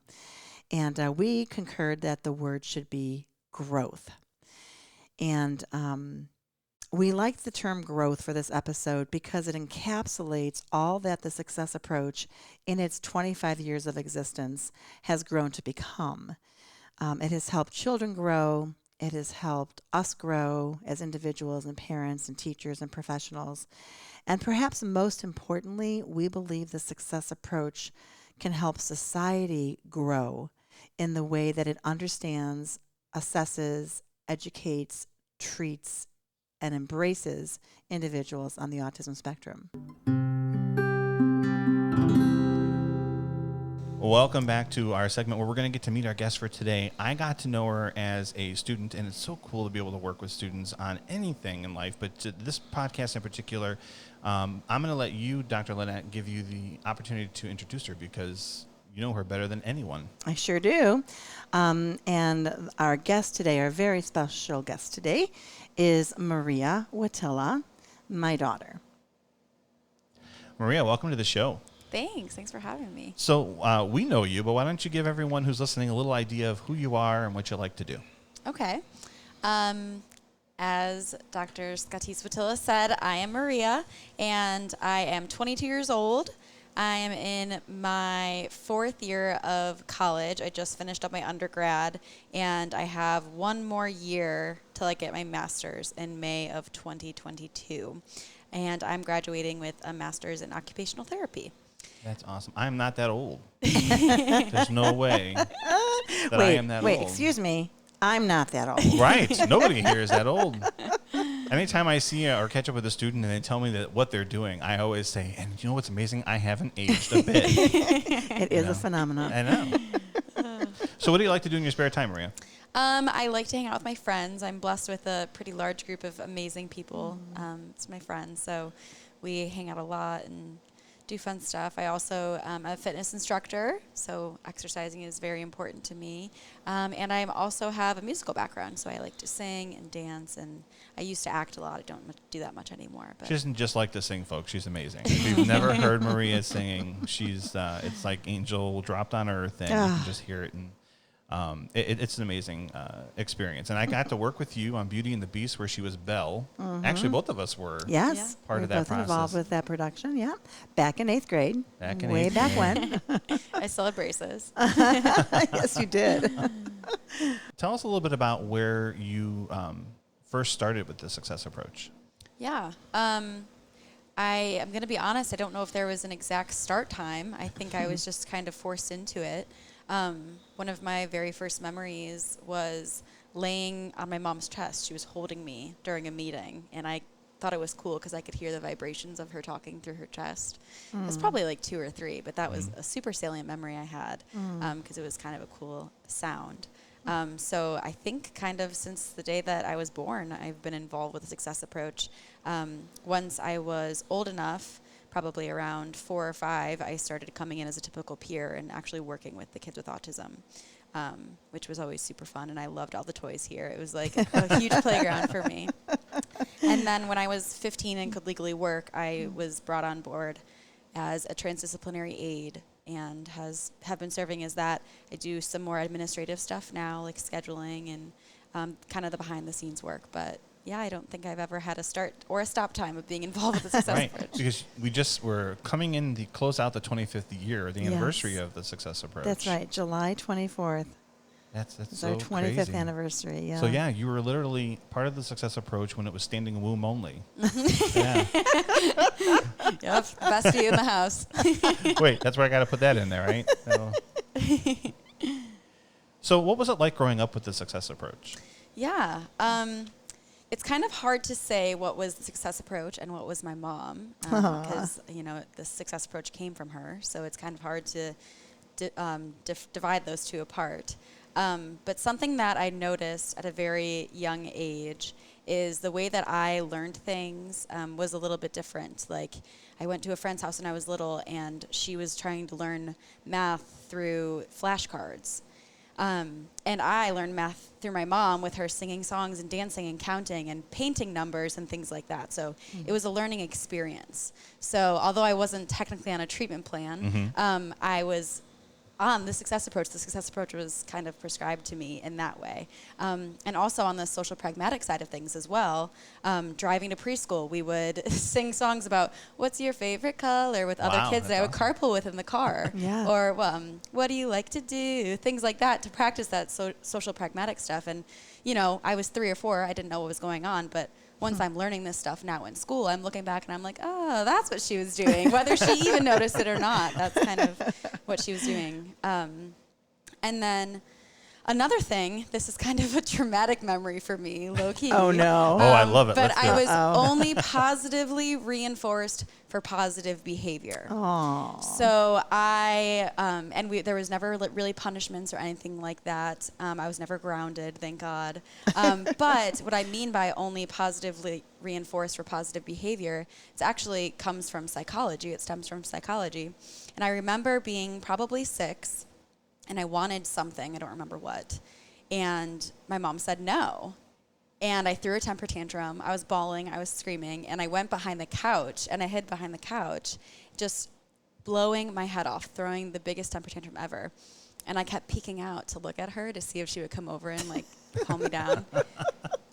and we concurred that the word should be growth. And we liked the term growth for this episode because it encapsulates all that the Success Approach in its 25 years of existence has grown to become. It has helped children grow. It has helped us grow as individuals and parents and teachers and professionals. And perhaps most importantly, we believe the Success Approach can help society grow in the way that it understands, assesses, educates, treats, and embraces individuals on the autism spectrum. Welcome back to our segment where we're going to get to meet our guest for today. I got to know her as a student, and it's so cool to be able to work with students on anything in life, but to this podcast in particular, I'm going to let you, Dr. Lynette, give you the opportunity to introduce her because you know her better than anyone. I sure do. And our guest today, our very special guest today, is Maria Wojtila, my daughter. Maria, welcome to the show. Thanks for having me. So we know you, but why don't you give everyone who's listening a little idea of who you are and what you like to do? Okay. As Dr. Scotese-Wojtila said, I am Maria, and I am 22 years old. I am in my 4th year of college. I just finished up my undergrad, and I have one more year till I get my master's in May of 2022. And I'm graduating with a master's in occupational therapy. That's awesome. I'm not that old. There's no way that I am that old. Wait, excuse me. I'm not that old. Right. Nobody here is that old. Anytime I see or catch up with a student and they tell me that what they're doing, I always say, and you know what's amazing? I haven't aged a bit. It is a phenomenon. I know. So what do you like to do in your spare time, Maria? I like to hang out with my friends. I'm blessed with a pretty large group of amazing people. It's my friends, so we hang out a lot and do fun stuff. I also am a fitness instructor, so exercising is very important to me. And I also have a musical background, so I like to sing and dance, and I used to act a lot. I don't do that much anymore. But she doesn't just like to sing, folks. She's amazing. If you've never heard Maria singing, she's it's like angel dropped on earth, and you can just hear it. And it's an amazing experience. And I got to work with you on Beauty and the Beast, where she was Belle. Mm-hmm. Actually, both of us were part of that process. Involved with that production, back in 8th grade. Way back when. I still have braces. Yes, you did. Tell us a little bit about where you first started with the Success Approach. Yeah. I am going to be honest, I don't know if there was an exact start time. I think I was just kind of forced into it. One of my very first memories was laying on my mom's chest. She was holding me during a meeting, and I thought it was cool because I could hear the vibrations of her talking through her chest. It was probably like 2 or 3, but that was a super salient memory I had because it was kind of a cool sound. So I think kind of since the day that I was born, I've been involved with the success approach. Once I was old enough, probably around 4 or 5, I started coming in as a typical peer and actually working with the kids with autism, which was always super fun. And I loved all the toys here. It was like a huge playground for me. And then when I was 15 and could legally work, I was brought on board as a transdisciplinary aide and have been serving as that. I do some more administrative stuff now, like scheduling and kind of the behind-the-scenes work. But yeah, I don't think I've ever had a start or a stop time of being involved with the success approach. Because we're coming in the close out the 25th year, the anniversary of the success approach. That's right, July 24th. That's It's so our 25th crazy. anniversary. Yeah. So yeah, you were literally part of the success approach when it was standing womb only. Yeah. Yep, best view in the house. Wait, that's where I got to put that in there, right? So what was it like growing up with the success approach? Yeah. It's kind of hard to say what was the success approach and what was my mom, because the success approach came from her. So it's kind of hard to divide those two apart. But something that I noticed at a very young age is the way that I learned things was a little bit different. Like, I went to a friend's house when I was little, and she was trying to learn math through flashcards. And I learned math through my mom with her singing songs and dancing and counting and painting numbers and things like that. So it was a learning experience. So although I wasn't technically on a treatment plan, I was on the success approach. The success approach was kind of prescribed to me in that way. And also on the social pragmatic side of things as well, driving to preschool, we would sing songs about what's your favorite color with other kids that I would carpool with in the car. Yeah. Or what do you like to do? Things like that to practice that social pragmatic stuff. And, I was 3 or 4. I didn't know what was going on, but once I'm learning this stuff now in school, I'm looking back and I'm like, oh, that's what she was doing, whether she even noticed it or not. That's kind of what she was doing. And then another thing, this is kind of a traumatic memory for me, low-key. Oh, no. I love it. But Let's do I it. was only positively reinforced for positive behavior. Oh. So there was never really punishments or anything like that. I was never grounded, thank God. But what I mean by only positively reinforced for positive behavior, it actually comes from psychology. It stems from psychology. And I remember being probably 6, and I wanted something, I don't remember what. And my mom said no. And I threw a temper tantrum. I was bawling, I was screaming, and I went behind the couch, and I hid behind the couch, just blowing my head off, throwing the biggest temper tantrum ever. And I kept peeking out to look at her to see if she would come over and, calm me down.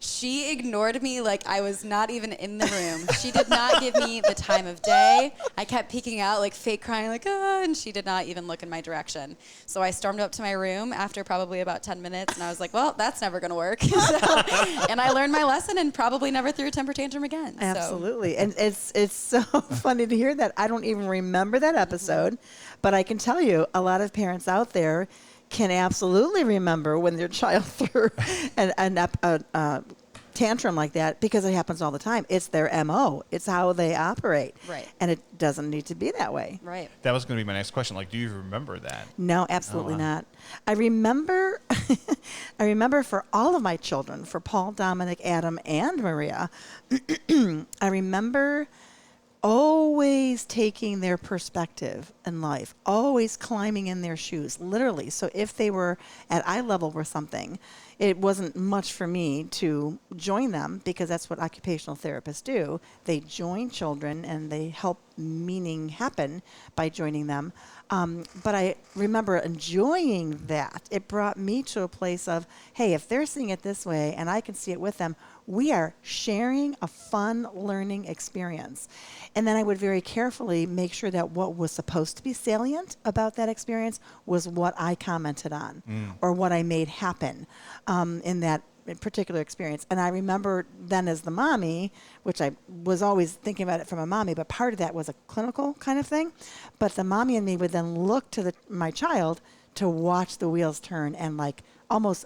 She ignored me like I was not even in the room. She did not give me the time of day. I kept peeking out, fake crying, and she did not even look in my direction. So I stormed up to my room after probably about 10 minutes, and I was like, well, that's never going to work. And I learned my lesson and probably never threw a temper tantrum again. Absolutely. And it's so funny to hear that. I don't even remember that episode, but I can tell you a lot of parents out there can absolutely remember when their child threw a tantrum like that, because it happens all the time. It's their MO. It's how they operate. Right. And it doesn't need to be that way. Right. That was going to be my next question. Do you remember that? No, absolutely Oh, wow. not. I remember for all of my children, for Paul, Dominic, Adam, and Maria, I remember always taking their perspective in life, always climbing in their shoes, literally. So if they were at eye level with something, it wasn't much for me to join them, because that's what occupational therapists do. They join children and they help meaning happen by joining them. But I remember enjoying that. It brought me to a place of, hey, if they're seeing it this way and I can see it with them, we are sharing a fun learning experience. And then I would very carefully make sure that what was supposed to be salient about that experience was what I commented on or what I made happen in that particular experience. And I remember then as the mommy, which I was always thinking about it from a mommy, but part of that was a clinical kind of thing. But the mommy and me would then look to my child to watch the wheels turn and almost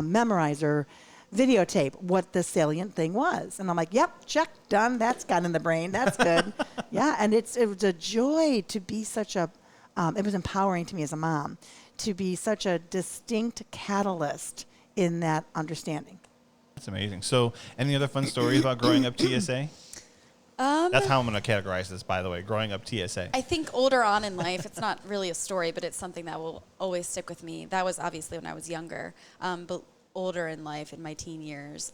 memorize or videotape what the salient thing was. And I'm like, yep, check, done. That's got in the brain. That's good. Yeah, and it was a joy to be such a, it was empowering to me as a mom to be such a distinct catalyst in that understanding. That's amazing. So any other fun stories about growing up TSA? That's how I'm going to categorize this, by the way, growing up TSA. I think older on in life, it's not really a story, but it's something that will always stick with me. That was obviously when I was younger, but older in life, in my teen years,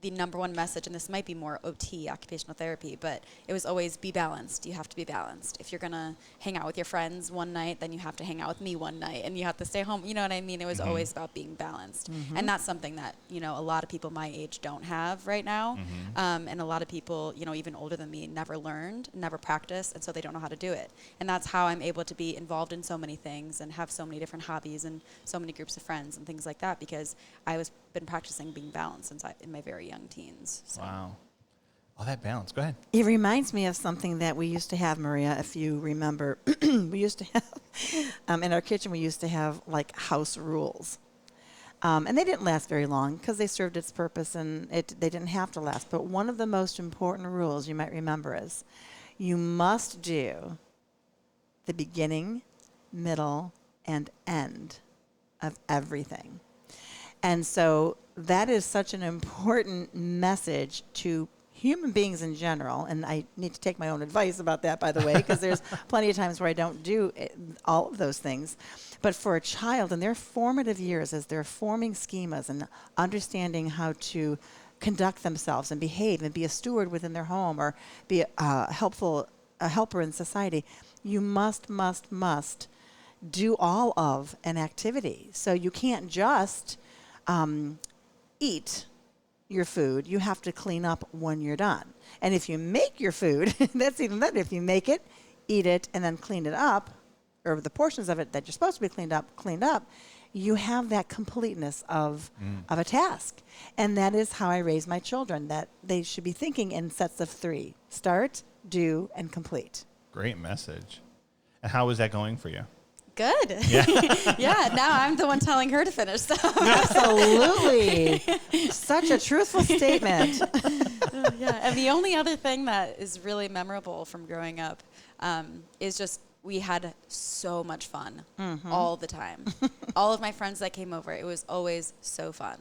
the number one message, and this might be more OT, occupational therapy, but it was always be balanced. You have to be balanced. If you're going to hang out with your friends one night, then you have to hang out with me one night, and you have to stay home. You know what I mean? It was always about being balanced. And that's something that, you know, a lot of people my age don't have right now. And a lot of people, you know, even older than me, never learned, never practiced, and so they don't know how to do it. And that's how I'm able to be involved in so many things and have so many different hobbies and so many groups of friends and things like that, because I was been practicing being balanced since in my very young teens. So. Wow. All that balance. Go ahead. It reminds me of something that we used to have, Maria, if you remember. We used to have, in our kitchen, we used to have like house rules. And they didn't last very long because they served its purpose and they didn't have to last. But one of the most important rules you might remember is you must do the beginning, middle, and end of everything. And so that is such an important message to human beings in general. And I need to take my own advice about that, by the way, because there's plenty of times where I don't do all of those things. But for a child in their formative years, as they're forming schemas and understanding how to conduct themselves and behave and be a steward within their home or be a helper in society, you must do all of an activity. So you can't just eat your food. You have to clean up when you're done. And if you make your food, that's even better. If you make it, eat it, and then clean it up, or the portions of it that you're supposed to be cleaned up, you have that completeness of a task. And that is how I raise my children, that they should be thinking in sets of 3. Start, do, and complete. Great message. And how is that going for you? Good. Yeah. Yeah, now I'm the one telling her to finish stuff. Absolutely. Such a truthful statement. Yeah, and the only other thing that is really memorable from growing up is just we had so much fun all the time. All of my friends that came over, it was always so fun.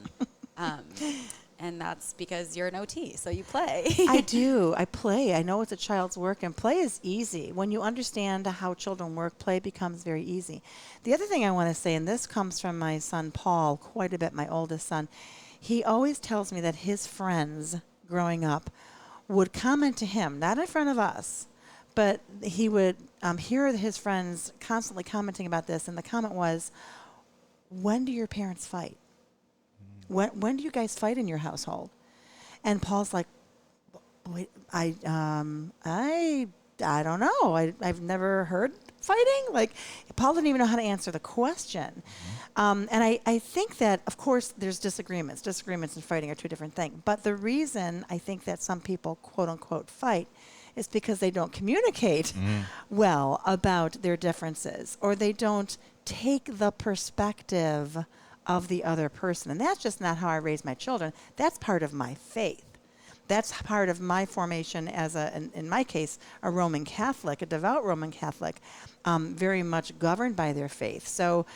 And that's because you're an OT, so you play. I do. I play. I know it's a child's work, and play is easy. When you understand how children work, play becomes very easy. The other thing I want to say, and this comes from my son Paul quite a bit, my oldest son, he always tells me that his friends growing up would comment to him, not in front of us, but he would hear his friends constantly commenting about this, and the comment was, when do your parents fight? When do you guys fight in your household? And Paul's like, wait, I don't know. I've never heard fighting. Like, Paul didn't even know how to answer the question. And I think that, of course, there's disagreements. Disagreements and fighting are two different things. But the reason I think that some people, quote unquote, fight is because they don't communicate well about their differences, or they don't take the perspective of the other person. And that's just not how I raise my children. That's part of my faith. That's part of my formation as in my case, a Roman Catholic, a devout Roman Catholic, very much governed by their faith. So,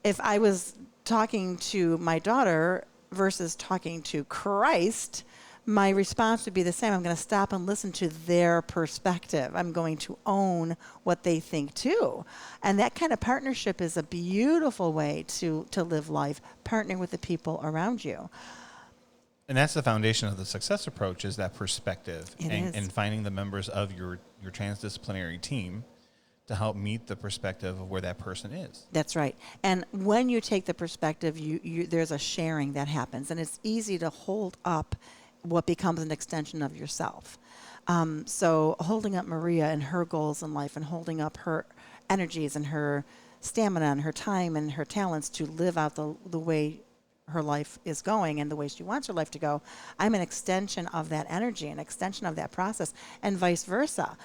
if I was talking to my daughter versus talking to Christ, my response would be the same. I'm going to stop and listen to their perspective. I'm going to own what they think too. And that kind of partnership is a beautiful way to live life, partnering with the people around you. And that's the foundation of the success approach, is that perspective and finding the members of your transdisciplinary team to help meet the perspective of where that person is. That's right. And when you take the perspective, there's a sharing that happens, and it's easy to hold up what becomes an extension of yourself. So holding up Maria and her goals in life, and holding up her energies and her stamina and her time and her talents to live out the way her life is going and the way she wants her life to go, I'm an extension of that energy, an extension of that process, and vice versa.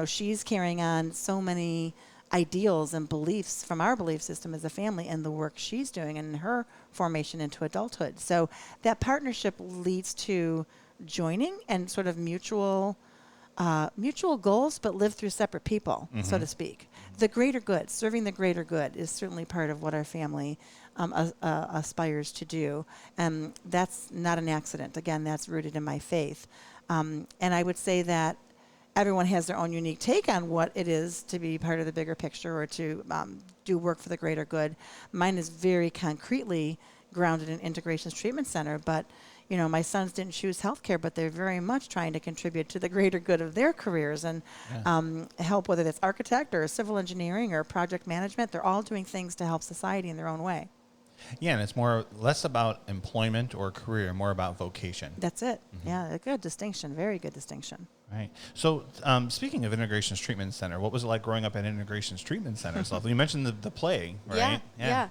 She's carrying on so many ideals and beliefs from our belief system as a family and the work she's doing and her formation into adulthood. So that partnership leads to joining and sort of mutual goals, but live through separate people, so to speak. The greater good, serving the greater good, is certainly part of what our family aspires to do. And that's not an accident. Again, that's rooted in my faith. And I would say that everyone has their own unique take on what it is to be part of the bigger picture or to do work for the greater good. Mine is very concretely grounded in Integrations Treatment Center, but you know, my sons didn't choose healthcare, but they're very much trying to contribute to the greater good of their careers and help, whether that's architect or civil engineering or project management. They're all doing things to help society in their own way. Yeah, and it's less about employment or career, more about vocation. That's it. Yeah, a good distinction. Very good distinction. Right. So speaking of Integrations Treatment Center, what was it like growing up at Integrations Treatment Center's level? You mentioned the play, right? Yeah.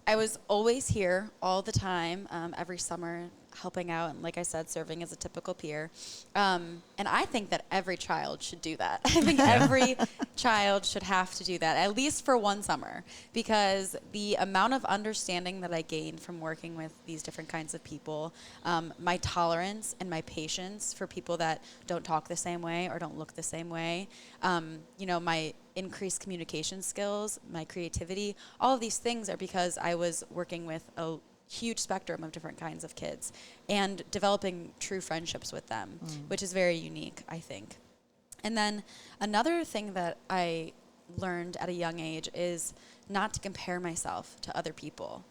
I was always here all the time, every summer, helping out, and like I said, serving as a typical peer. And I think that every child should do that. I think every child should have to do that, at least for one summer, because the amount of understanding that I gained from working with these different kinds of people, my tolerance and my patience for people that don't talk the same way or don't look the same way, my increased communication skills, my creativity, all of these things are because I was working with a huge spectrum of different kinds of kids and developing true friendships with them, which is very unique, I think. And then another thing that I learned at a young age is not to compare myself to other people,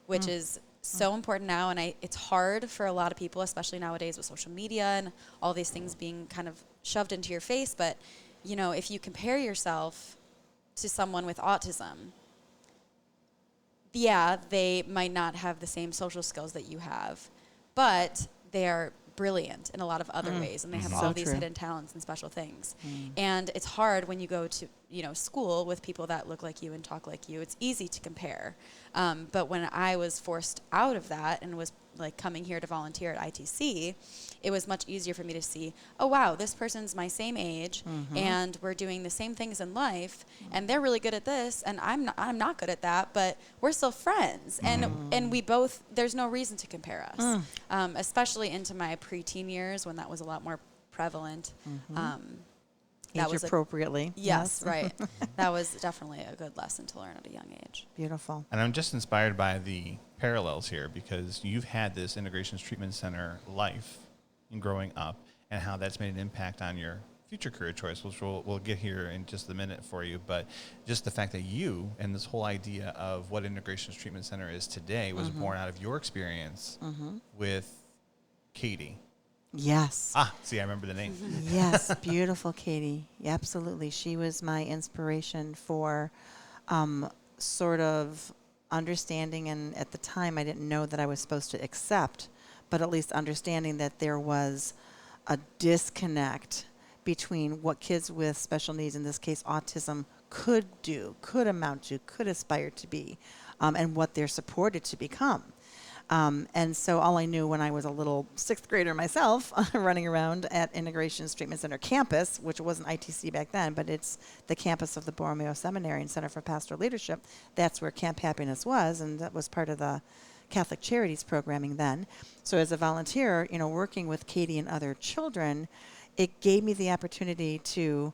which is so important now. And it's hard for a lot of people, especially nowadays with social media and all these things being kind of shoved into your face. But, you know, if you compare yourself to someone with autism, yeah, they might not have the same social skills that you have, but they are brilliant in a lot of other ways, and they have all these hidden talents and special things. And it's hard when you go to, school with people that look like you and talk like you. It's easy to compare. But when I was forced out of that and was like coming here to volunteer at ITC, it was much easier for me to see, oh wow, this person's my same age, and we're doing the same things in life, and they're really good at this, and I'm not good at that, but we're still friends, and we both, there's no reason to compare us, especially into my preteen years when that was a lot more prevalent. That Age was appropriately. Yes, right. That was definitely a good lesson to learn at a young age. Beautiful. And I'm just inspired by the parallels here because you've had this Integrations Treatment Center life in growing up and how that's made an impact on your future career choice, which we'll get here in just a minute for you. But just the fact that you and this whole idea of what Integrations Treatment Center is today was born out of your experience with Katie. Yes. See, I remember the name. Yes, beautiful Katie. Yeah, absolutely. She was my inspiration for sort of understanding, and at the time I didn't know that I was supposed to accept, but at least understanding that there was a disconnect between what kids with special needs, in this case autism, could do, could amount to, could aspire to be, and what they're supported to become. And so all I knew when I was a little sixth grader myself, running around at Integrations Treatment Center campus, which wasn't ITC back then, but it's the campus of the Borromeo Seminary and Center for Pastoral Leadership. That's where Camp Happiness was, and that was part of the Catholic Charities programming then. So as a volunteer, working with Katie and other children, it gave me the opportunity to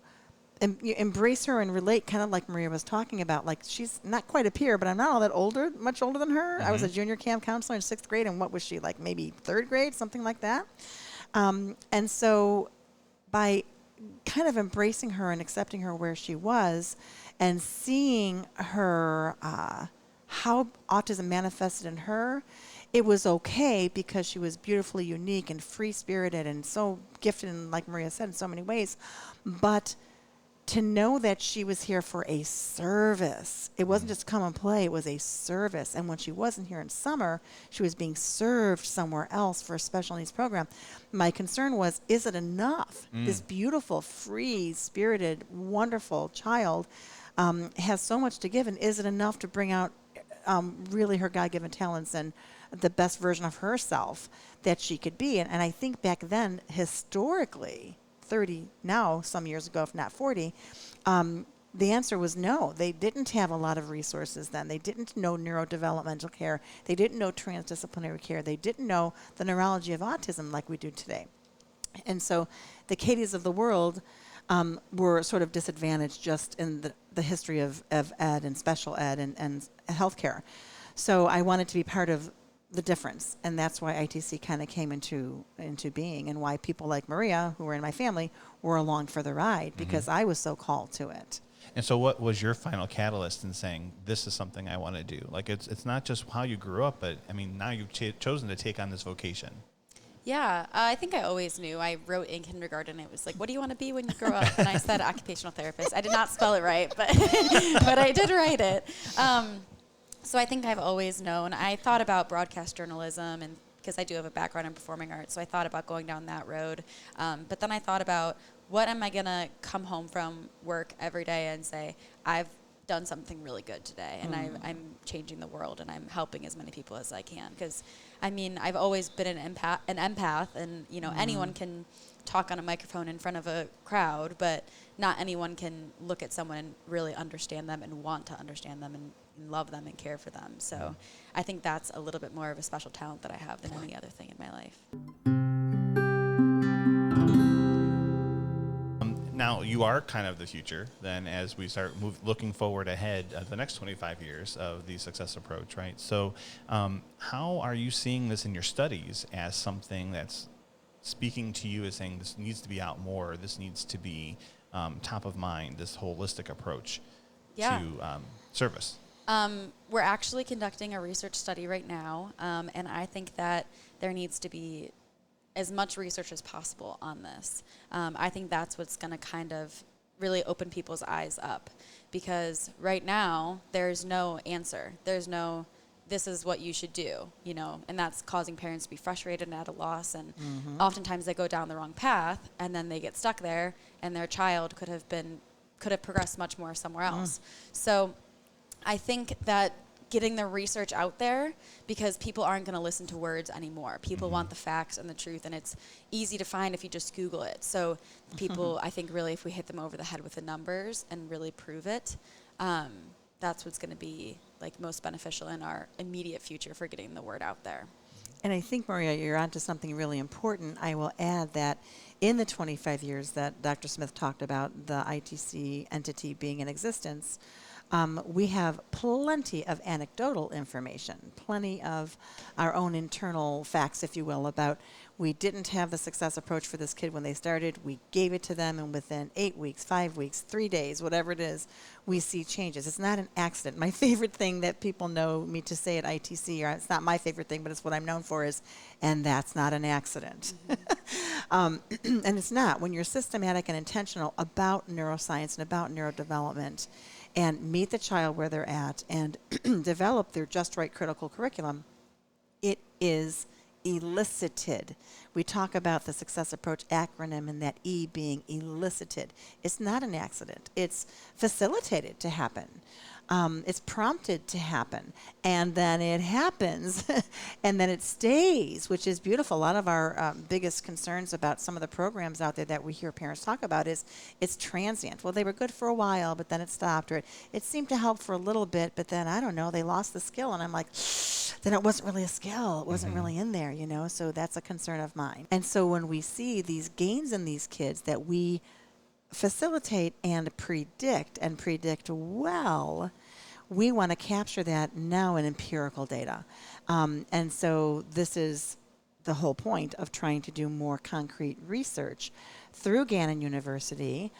embrace her and relate, kind of like Maria was talking about. Like, she's not quite a peer, but I'm not all that much older than her. I was a junior camp counselor in sixth grade, and what was she, like maybe third grade, something like that? And so by kind of embracing her and accepting her where she was and seeing her, how autism manifested in her, it was okay because she was beautifully unique and free-spirited and so gifted, and like Maria said, in so many ways. But to know that she was here for a service. It wasn't just come and play, it was a service. And when she wasn't here in summer, she was being served somewhere else for a special needs program. My concern was, is it enough? This beautiful, free-spirited, wonderful child has so much to give, and is it enough to bring out really her God-given talents and the best version of herself that she could be? And I think back then, historically, 30 now, some years ago, if not 40, the answer was no. They didn't have a lot of resources then. They didn't know neurodevelopmental care. They didn't know transdisciplinary care. They didn't know the neurology of autism like we do today. And so the Katies of the world were sort of disadvantaged just in the history of ed and special ed and healthcare. So I wanted to be part of the difference, and that's why ITC kind of came into being, and why people like Maria, who were in my family, were along for the ride, because I was so called to it. And so what was your final catalyst in saying, this is something I want to do? Like, it's not just how you grew up, but, I mean, now you've chosen to take on this vocation. Yeah, I think I always knew. I wrote in kindergarten, it was like, what do you want to be when you grow up? And I said occupational therapist. I did not spell it right, but but I did write it. So I think I've always known. I thought about broadcast journalism, and because I do have a background in performing arts, so I thought about going down that road. But then I thought about, what am I going to come home from work every day and say, I've done something really good today, and I'm changing the world, and I'm helping as many people as I can. Because, I mean, I've always been an empath, and, you know, anyone can talk on a microphone in front of a crowd, but not anyone can look at someone and really understand them and want to understand them and love them and care for them. So I think that's a little bit more of a special talent that I have than any other thing in my life. Now, you are kind of the future, then, as we start looking forward ahead the next 25 years of the Success approach, right? So how are you seeing this in your studies as something that's speaking to you as saying this needs to be out more, this needs to be top of mind, this holistic approach to service? We're actually conducting a research study right now, and I think that there needs to be as much research as possible on this. I think that's what's going to kind of really open people's eyes up, because right now there's no answer. There's no, this is what you should do, you know, and that's causing parents to be frustrated and at a loss, and oftentimes they go down the wrong path, and then they get stuck there, and their child could have progressed much more somewhere else. So I think that getting the research out there, because people aren't going to listen to words anymore. People want the facts and the truth, and it's easy to find if you just Google it. So people, I think, really, if we hit them over the head with the numbers and really prove it, that's what's going to be like most beneficial in our immediate future for getting the word out there. And I think, Maria, you're onto something really important. I will add that in the 25 years that Dr. Smith talked about the ITC entity being in existence, we have plenty of anecdotal information, plenty of our own internal facts, if you will, about we didn't have the success approach for this kid when they started. We gave it to them, and within 8 weeks, 5 weeks, 3 days, whatever it is, we see changes. It's not an accident. My favorite thing that people know me to say at ITC, or it's not my favorite thing, but it's what I'm known for, is, and that's not an accident. And it's not. When you're systematic and intentional about neuroscience and about neurodevelopment, and meet the child where they're at, and develop their just right critical curriculum, it is elicited. We talk about the Success Approach acronym and that E being elicited. It's not an accident. It's facilitated to happen. It's prompted to happen. And then it happens, and then it stays, which is beautiful. A lot of our biggest concerns about some of the programs out there that we hear parents talk about is it's transient. Well, they were good for a while, but then it stopped, or it seemed to help for a little bit, but then, I don't know, they lost the skill. And I'm like, then it wasn't really a skill. It wasn't really in there, you know? So that's a concern of mine. And so when we see these gains in these kids that we facilitate and predict well, we want to capture that now in empirical data. And so this is the whole point of trying to do more concrete research through Gannon University,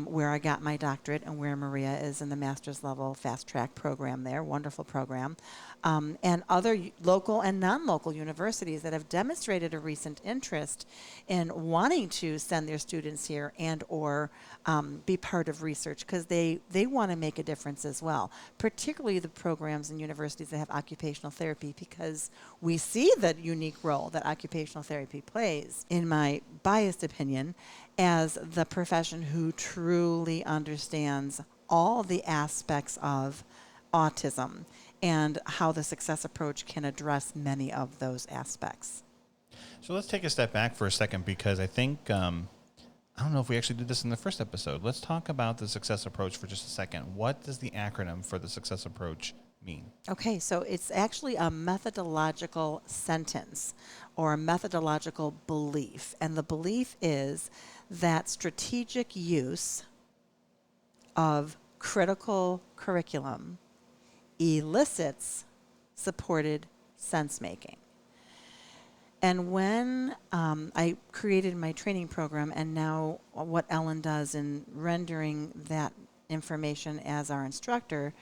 where I got my doctorate and where Maria is in the master's level fast track program there, wonderful program, and other local and non-local universities that have demonstrated a recent interest in wanting to send their students here and or be part of research, because they want to make a difference as well, particularly the programs and universities that have occupational therapy, because we see the unique role that occupational therapy plays, in my biased opinion, as the profession who truly understands all the aspects of autism and how the Success Approach can address many of those aspects. So let's take a step back for a second, because I think I don't know if we actually did this in the first episode. Let's talk about the success approach for just a second. What does the acronym for the success approach mean? Okay, so it's actually a methodological sentence or a methodological belief. And the belief is that strategic use of critical curriculum elicits supported sense making. And when I created my training program, and now what Ellen does in rendering that information as our instructor,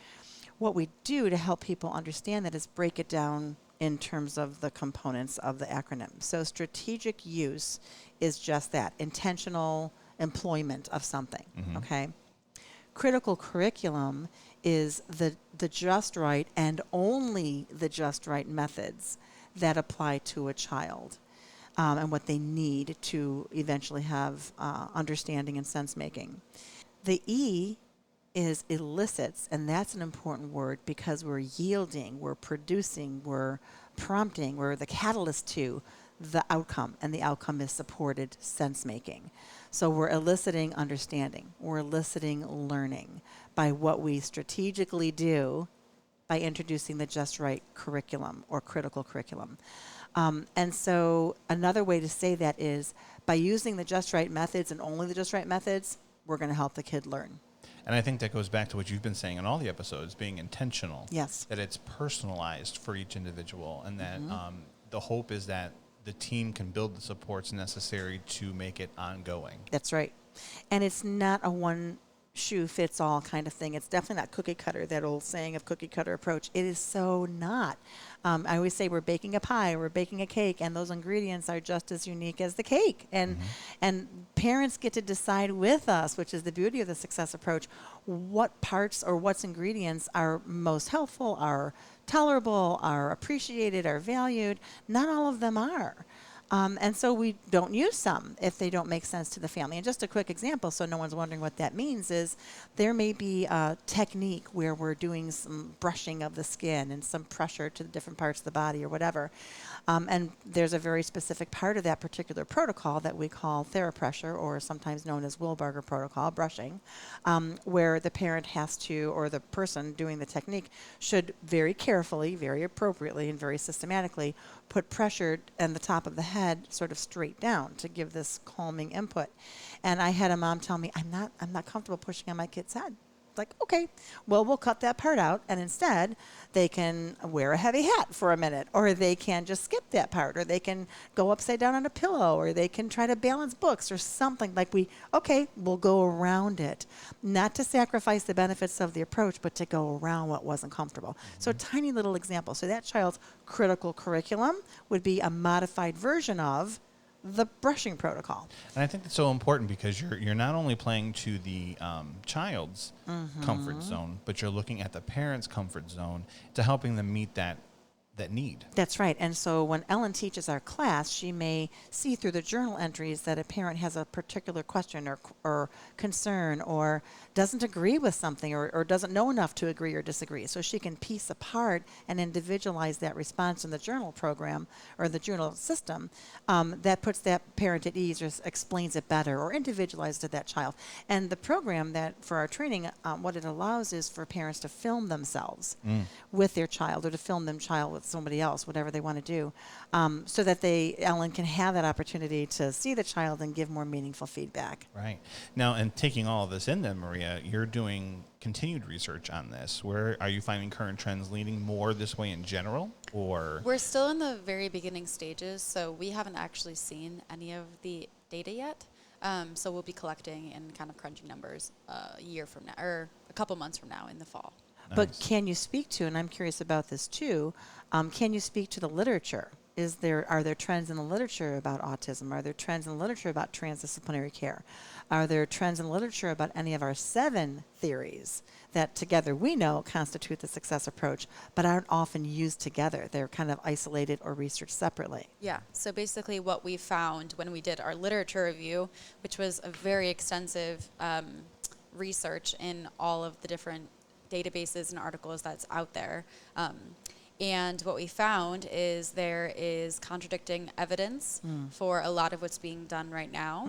what we do to help people understand that is break it down in terms of the components of the acronym. So strategic use is just that, intentional employment of something, okay? Critical curriculum is the just right and only the just right methods that apply to a child and what they need to eventually have understanding and sense making. The E is elicits, and that's an important word because we're yielding, we're producing, we're prompting, we're the catalyst to the outcome, and the outcome is supported sense making. So we're eliciting understanding, we're eliciting learning by what we strategically do by introducing the just right curriculum or critical curriculum. And so another way to say that is by using the just right methods and only the just right methods, we're going to help the kid learn. And I think that goes back to what you've been saying in all the episodes, being intentional. Yes. That it's personalized for each individual, and that the hope is that the team can build the supports necessary to make it ongoing. That's right. And it's not a one shoe fits all kind of thing. It's definitely not cookie cutter, that old saying of cookie cutter approach. It is so not. I always say we're baking a pie, we're baking a cake, and those ingredients are just as unique as the cake. And parents get to decide with us, which is the beauty of the success approach, what parts or what's ingredients are most helpful, are tolerable, are appreciated, are valued. Not all of them are. And so we don't use some if they don't make sense to the family. And just a quick example, so no one's wondering what that means, is there may be a technique where we're doing some brushing of the skin and some pressure to the different parts of the body or whatever. And there's a very specific part of that particular protocol that we call TheraPressure, or sometimes known as Wilburger Protocol, brushing, where the parent has to, or the person doing the technique, should very carefully, very appropriately, and very systematically put pressure on the top of the head sort of straight down to give this calming input. And I had a mom tell me, I'm not comfortable pushing on my kid's head. Like, okay, well, we'll cut that part out, and instead they can wear a heavy hat for a minute, or they can just skip that part, or they can go upside down on a pillow, or they can try to balance books or something. Like we'll go around it, not to sacrifice the benefits of the approach, but to go around what wasn't comfortable. So a tiny little example. So that child's critical curriculum would be a modified version of the brushing protocol. And I think that's so important because you're not only playing to the child's comfort zone, but you're looking at the parent's comfort zone to helping them meet that need. That's right. And so when Ellen teaches our class, she may see through the journal entries that a parent has a particular question or concern, or doesn't agree with something, or doesn't know enough to agree or disagree. So she can piece apart and individualize that response in the journal program or the journal system that puts that parent at ease or explains it better or individualizes to that child. And the program that for our training, what it allows is for parents to film themselves with their child, or to film them child with somebody else, whatever they want to do, so that Ellen can have that opportunity to see the child and give more meaningful feedback. Right. Now, and taking all of this in then, Maria, you're doing continued research on this. Where are you finding current trends leaning more this way in general, or? We're still in the very beginning stages, so we haven't actually seen any of the data yet. So we'll be collecting and kind of crunching numbers a year from now, or a couple months from now in the fall. Nice. But can you speak to, and I'm curious about this too, can you speak to the literature? Are there trends in the literature about autism? Are there trends in the literature about transdisciplinary care? Are there trends in the literature about any of our 7 theories that together we know constitute the success approach, but aren't often used together? They're kind of isolated or researched separately. Yeah, so basically what we found when we did our literature review, which was a very extensive research in all of the different databases and articles that's out there. And what we found is there is contradicting evidence for a lot of what's being done right now.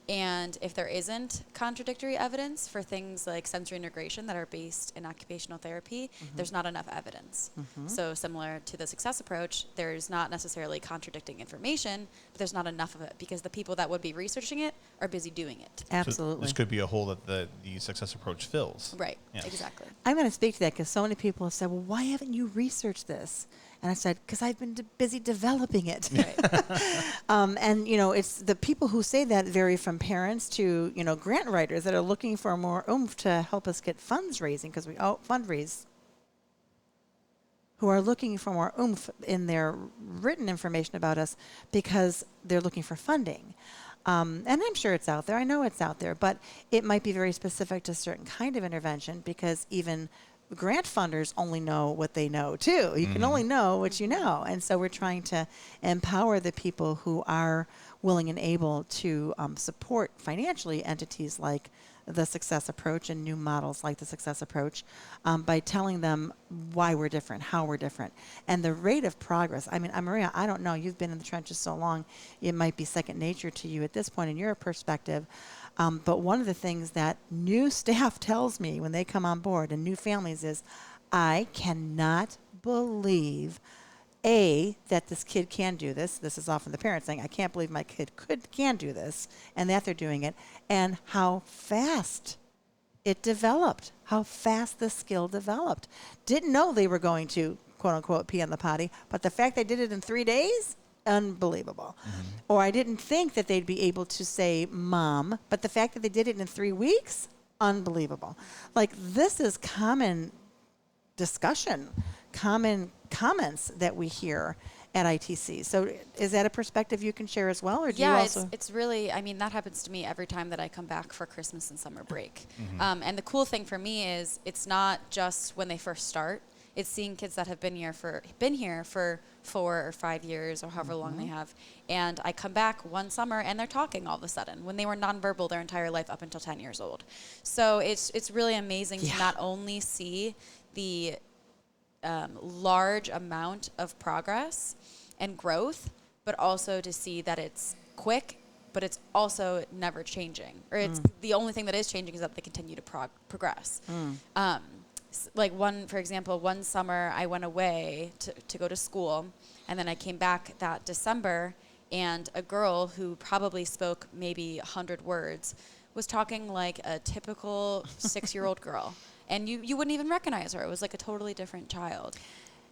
And if there isn't contradictory evidence for things like sensory integration that are based in occupational therapy, there's not enough evidence. So similar to the success approach, there's not necessarily contradicting information, but there's not enough of it because the people that would be researching it are busy doing it. Absolutely. So this could be a hole that the success approach fills. Right, Yeah. exactly. I'm going to speak to that because so many people have said, well, why haven't you researched this? And I said, because I've been busy developing it. And, it's the people who say that vary from parents to, grant writers that are looking for more oomph to help us get funds raising because we fundraise, who are looking for more oomph in their written information about us because they're looking for funding. And I'm sure it's out there. I know it's out there, but it might be very specific to a certain kind of intervention because even grant funders only know what they know too. You can only know what you know. And so we're trying to empower the people who are willing and able to support financially entities like the Success Approach and new models like the Success Approach by telling them why we're different, how we're different, and the rate of progress. I mean, Maria, I don't know. You've been in the trenches so long, it might be second nature to you at this point in your perspective. But one of the things that new staff tells me when they come on board and new families is, I cannot believe that this kid can do this. This is often the parents saying, I can't believe my kid can do this, and that they're doing it, and how fast it developed, how fast the skill developed. Didn't know they were going to, quote unquote, pee on the potty, but the fact they did it in 3 days, unbelievable. Or I didn't think that they'd be able to say mom, but the fact that they did it in 3 weeks, unbelievable. Like, this is common discussion, common comments that we hear at ITC. So is that a perspective you can share as well? Or do you also? It's really, that happens to me every time that I come back for Christmas and summer break. And the cool thing for me is it's not just when they first start. It's seeing kids that have been here for 4 or 5 years or however long they have. And I come back one summer and they're talking all of a sudden when they were nonverbal their entire life up until 10 years old. So it's really amazing to not only see the large amount of progress and growth, but also to see that it's quick, but it's also never changing. Or it's the only thing that is changing is that they continue to progress. For example, one summer I went away to go to school, and then I came back that December, and a girl who probably spoke maybe 100 words was talking like a typical 6-year-old girl. And you wouldn't even recognize her. It was like a totally different child.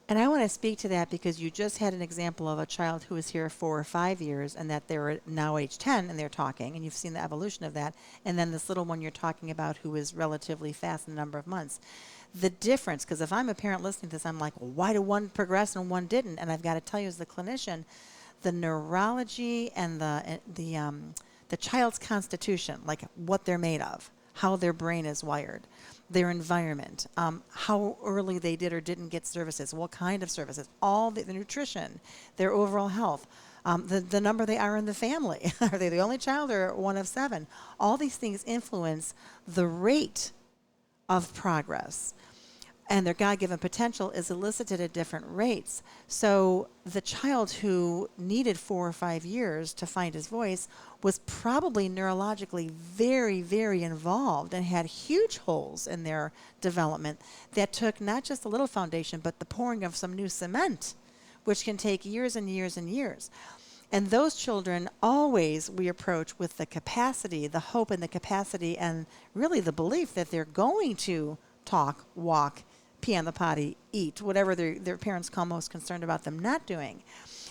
And I want to speak to that because you just had an example of a child who was here 4 or 5 years and that they're now age 10 and they're talking, and you've seen the evolution of that. And then this little one you're talking about who is relatively fast in a number of months. The difference, because if I'm a parent listening to this, I'm like, well, why did one progress and one didn't? And I've got to tell you as the clinician, the neurology and the child's constitution, like what they're made of, how their brain is wired, their environment, how early they did or didn't get services, what kind of services, all the nutrition, their overall health, the number they are in the family. Are they the only child or one of 7? All these things influence the rate of progress. And their God-given potential is elicited at different rates. So the child who needed 4 or 5 years to find his voice was probably neurologically very, very involved and had huge holes in their development that took not just a little foundation, but the pouring of some new cement, which can take years and years and years. And those children always we approach with the capacity, the hope and the capacity, and really the belief that they're going to talk, walk, pee on the potty, eat, whatever their parents come most concerned about them not doing.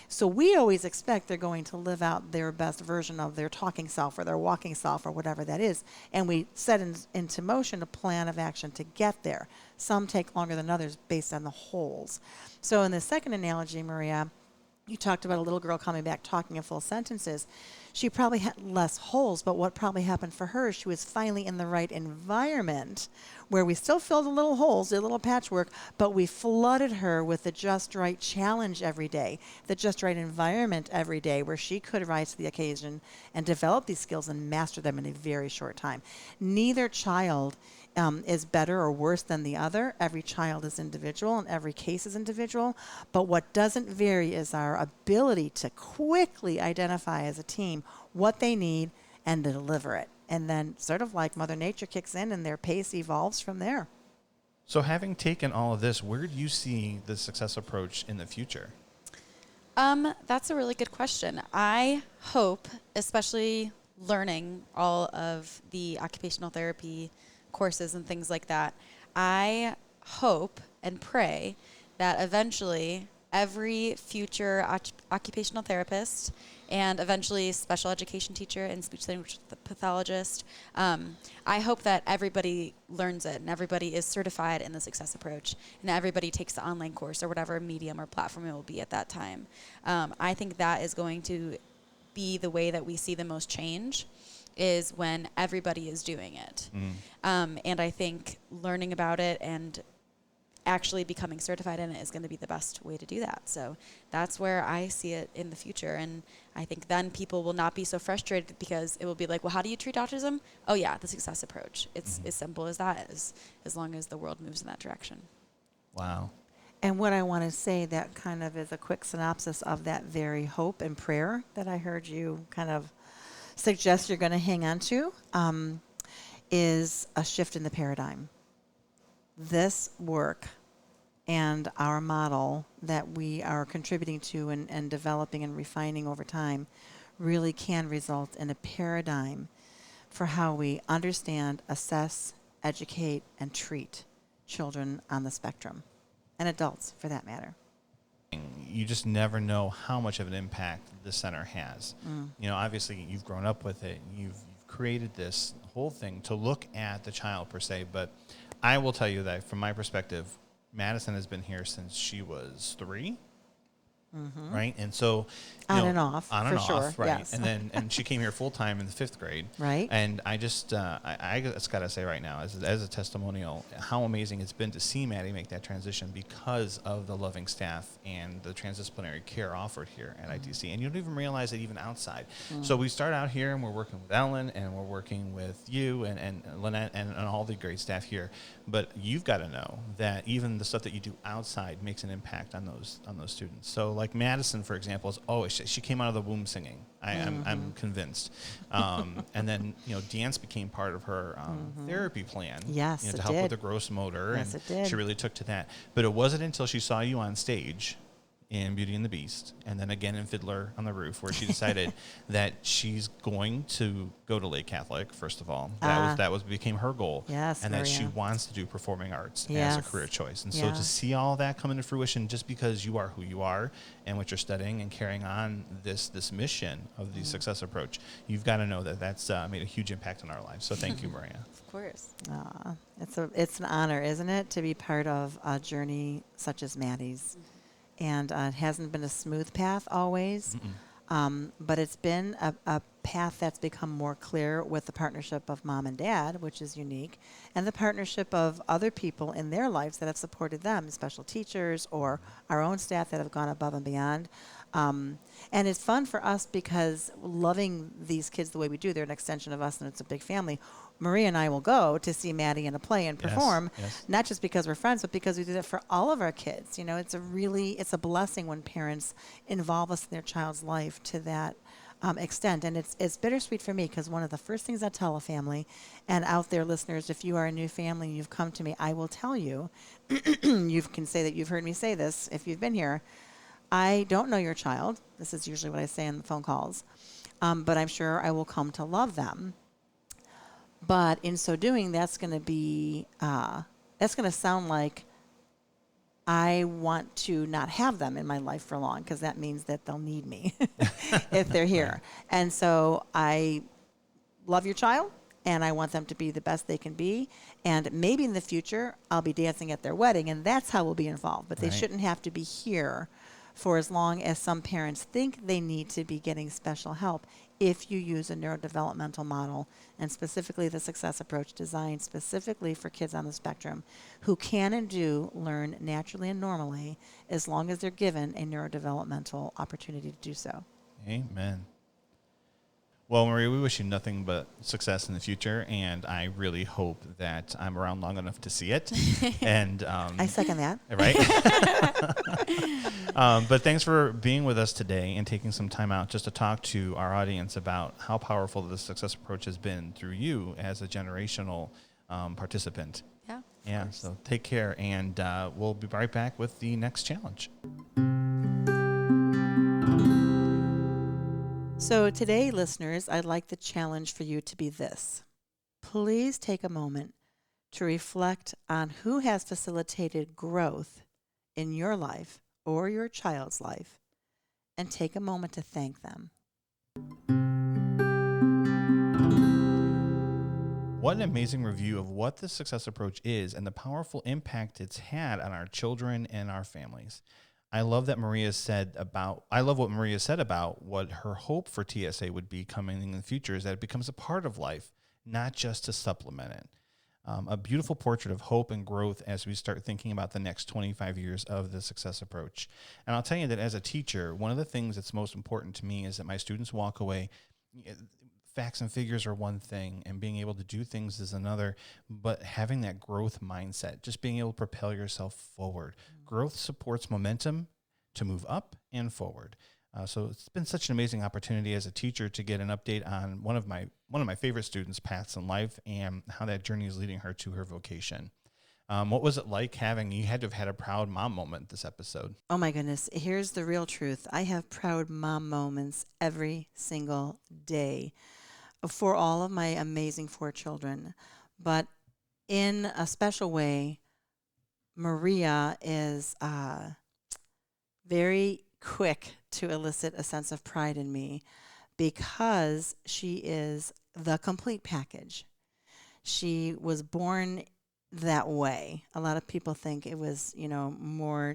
So we always expect they're going to live out their best version of their talking self or their walking self or whatever that is. And we set into motion a plan of action to get there. Some take longer than others based on the holes. So in the second analogy, Maria, you talked about a little girl coming back talking in full sentences. She probably had less holes, but what probably happened for her, she was finally in the right environment where we still filled the little holes, the little patchwork, but we flooded her with the just right challenge every day, the just right environment every day where she could rise to the occasion and develop these skills and master them in a very short time. Neither child is better or worse than the other. Every child is individual and every case is individual. But what doesn't vary is our ability to quickly identify as a team what they need and deliver it. And then sort of like Mother Nature kicks in and their pace evolves from there. So having taken all of this, where do you see the success approach in the future? That's a really good question. I hope, especially learning all of the occupational therapy courses and things like that, I hope and pray that eventually every future occupational therapist and eventually special education teacher and speech language pathologist, I hope that everybody learns it and everybody is certified in the success approach and everybody takes the online course or whatever medium or platform it will be at that time. I think that is going to be the way that we see the most change, is when everybody is doing it. And I think learning about it and actually becoming certified in it is going to be the best way to do that. So that's where I see it in the future. And I think then people will not be so frustrated because it will be like, well, how do you treat autism? Oh yeah, the success approach. It's as simple as that, as long as the world moves in that direction. Wow. And what I want to say, that kind of is a quick synopsis of that very hope and prayer that I heard you kind of suggest you're going to hang on to, is a shift in the paradigm. This work and our model that we are contributing to and developing and refining over time really can result in a paradigm for how we understand, assess, educate, and treat children on the spectrum, and adults for that matter. You just never know how much of an impact the center has. You know, obviously you've grown up with it. You've created this whole thing to look at the child per se, but I will tell you that from my perspective, Madison has been here since she was 3. Right? And so On and off, on and for sure, off, right? yes. And she came here full time in the 5th grade, Right. And I just I just gotta say right now, as a testimonial, how amazing it's been to see Maddie make that transition because of the loving staff and the transdisciplinary care offered here at ITC. And you don't even realize it even outside. So we start out here and we're working with Ellen and we're working with you and Lynette and all the great staff here. But you've got to know that even the stuff that you do outside makes an impact on those students. So like Madison, for example, is always, she came out of the womb singing. I'm convinced. And then, dance became part of her therapy plan. Yes, to it help did. with the gross motor. Yes, and it did. she really took to that. But it wasn't until she saw you on stage in Beauty and the Beast, and then again in Fiddler on the Roof, where she decided that she's going to go to Lake Catholic. First of all, that became her goal. Yes, and that she Maria. wants to do performing arts as a Yes. career choice. And Yeah. so to see all that come into fruition, just because you are who you are and what you're studying and carrying on this mission of the success approach, you've got to know that that's made a huge impact in our lives. So thank you, Maria. Of course. It's an honor, isn't it, to be part of a journey such as Maddie's. And it hasn't been a smooth path always, but it's been a path that's become more clear with the partnership of mom and dad, which is unique, and the partnership of other people in their lives that have supported them, special teachers or our own staff that have gone above and beyond. And it's fun for us because loving these kids the way we do, they're an extension of us and it's a big family. Maria and I will go to see Maddie in a play and perform, yes. not just because we're friends, but because we do that for all of our kids. It's a blessing when parents involve us in their child's life to that extent. And it's bittersweet for me because one of the first things I tell a family, and out there listeners, if you are a new family and you've come to me, I will tell you, you can say that you've heard me say this if you've been here, I don't know your child. This is usually what I say in the phone calls, but I'm sure I will come to love them. But in so doing, that's going to sound like I want to not have them in my life for long because that means that they'll need me if they're here. And so I love your child and I want them to be the best they can be. And maybe in the future, I'll be dancing at their wedding and that's how we'll be involved. But they shouldn't have to be here for as long as some parents think they need to be getting special help if you use a neurodevelopmental model, and specifically the success approach designed specifically for kids on the spectrum who can and do learn naturally and normally as long as they're given a neurodevelopmental opportunity to do so. Amen. Well, Maria, we wish you nothing but success in the future, and I really hope that I'm around long enough to see it. And I second that. Right? But thanks for being with us today and taking some time out just to talk to our audience about how powerful the success approach has been through you as a generational participant. Yeah. So take care, and we'll be right back with the next challenge. So today, listeners, I'd like the challenge for you to be this. Please take a moment to reflect on who has facilitated growth in your life or your child's life, and take a moment to thank them. What an amazing review of what the success approach is and the powerful impact it's had on our children and our families. I love what Maria said about what her hope for TSA would be coming in the future is that it becomes a part of life, not just to supplement it. A beautiful portrait of hope and growth as we start thinking about the next 25 years of the success approach. And I'll tell you that as a teacher, one of the things that's most important to me is that my students walk away. Facts and figures are one thing, and being able to do things is another, but having that growth mindset, just being able to propel yourself forward. Growth supports momentum to move up and forward. So it's been such an amazing opportunity as a teacher to get an update on one of my favorite students' paths in life and how that journey is leading her to her vocation. What was it like you had to have had a proud mom moment this episode? Oh my goodness, here's the real truth. I have proud mom moments every single day for all of my amazing 4 children. But in a special way, Maria is very quick to elicit a sense of pride in me because she is the complete package. She was born that way. A lot of people think it was, more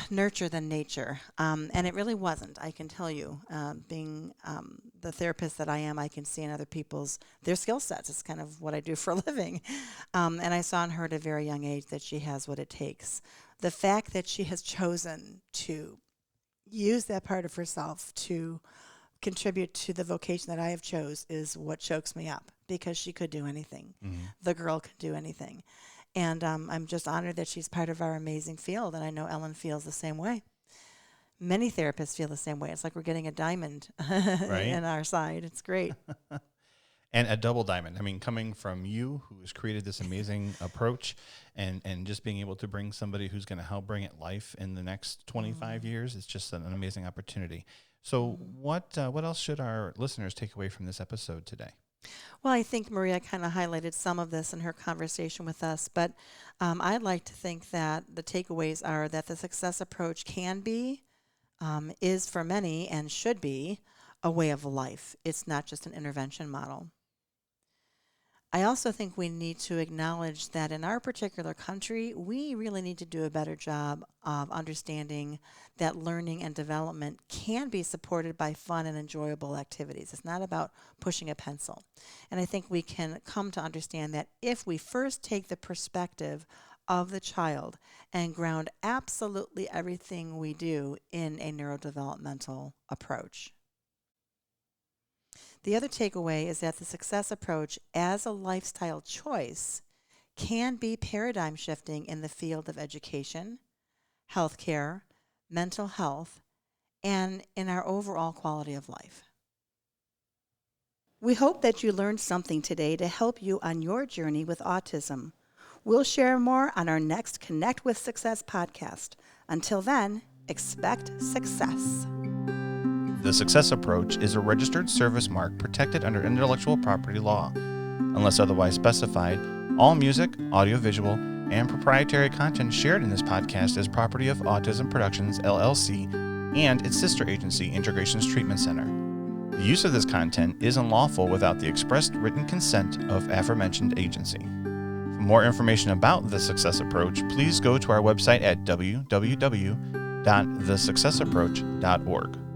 nurture than nature. And it really wasn't, I can tell you. Being the therapist that I am, I can see in other their skill sets. It's kind of what I do for a living. And I saw in her at a very young age that she has what it takes. The fact that she has chosen to use that part of herself to contribute to the vocation that I have chose is what chokes me up, because she could do anything. Mm-hmm. The girl could do anything. And I'm just honored that she's part of our amazing field, and I know Ellen feels the same way. Many therapists feel the same way. It's like we're getting a diamond in our side. It's great. And a double diamond. I mean, coming from you, who has created this amazing approach, and just being able to bring somebody who's going to help bring it life in the next 25 years, it's just an amazing opportunity. So what else should our listeners take away from this episode today? Well, I think Maria kind of highlighted some of this in her conversation with us, but I'd like to think that the takeaways are that the success approach can be, is for many, and should be a way of life. It's not just an intervention model. I also think we need to acknowledge that in our particular country, we really need to do a better job of understanding that learning and development can be supported by fun and enjoyable activities. It's not about pushing a pencil. And I think we can come to understand that if we first take the perspective of the child and ground absolutely everything we do in a neurodevelopmental approach. The other takeaway is that the success approach as a lifestyle choice can be paradigm shifting in the field of education, healthcare, mental health, and in our overall quality of life. We hope that you learned something today to help you on your journey with autism. We'll share more on our next Connect with Success podcast. Until then, expect success. The Success Approach is a registered service mark protected under intellectual property law. Unless otherwise specified, all music, audiovisual, and proprietary content shared in this podcast is property of Autism Productions, LLC, and its sister agency, Integrations Treatment Center. The use of this content is unlawful without the expressed written consent of aforementioned agency. For more information about the Success Approach, please go to our website at www.thesuccessapproach.org.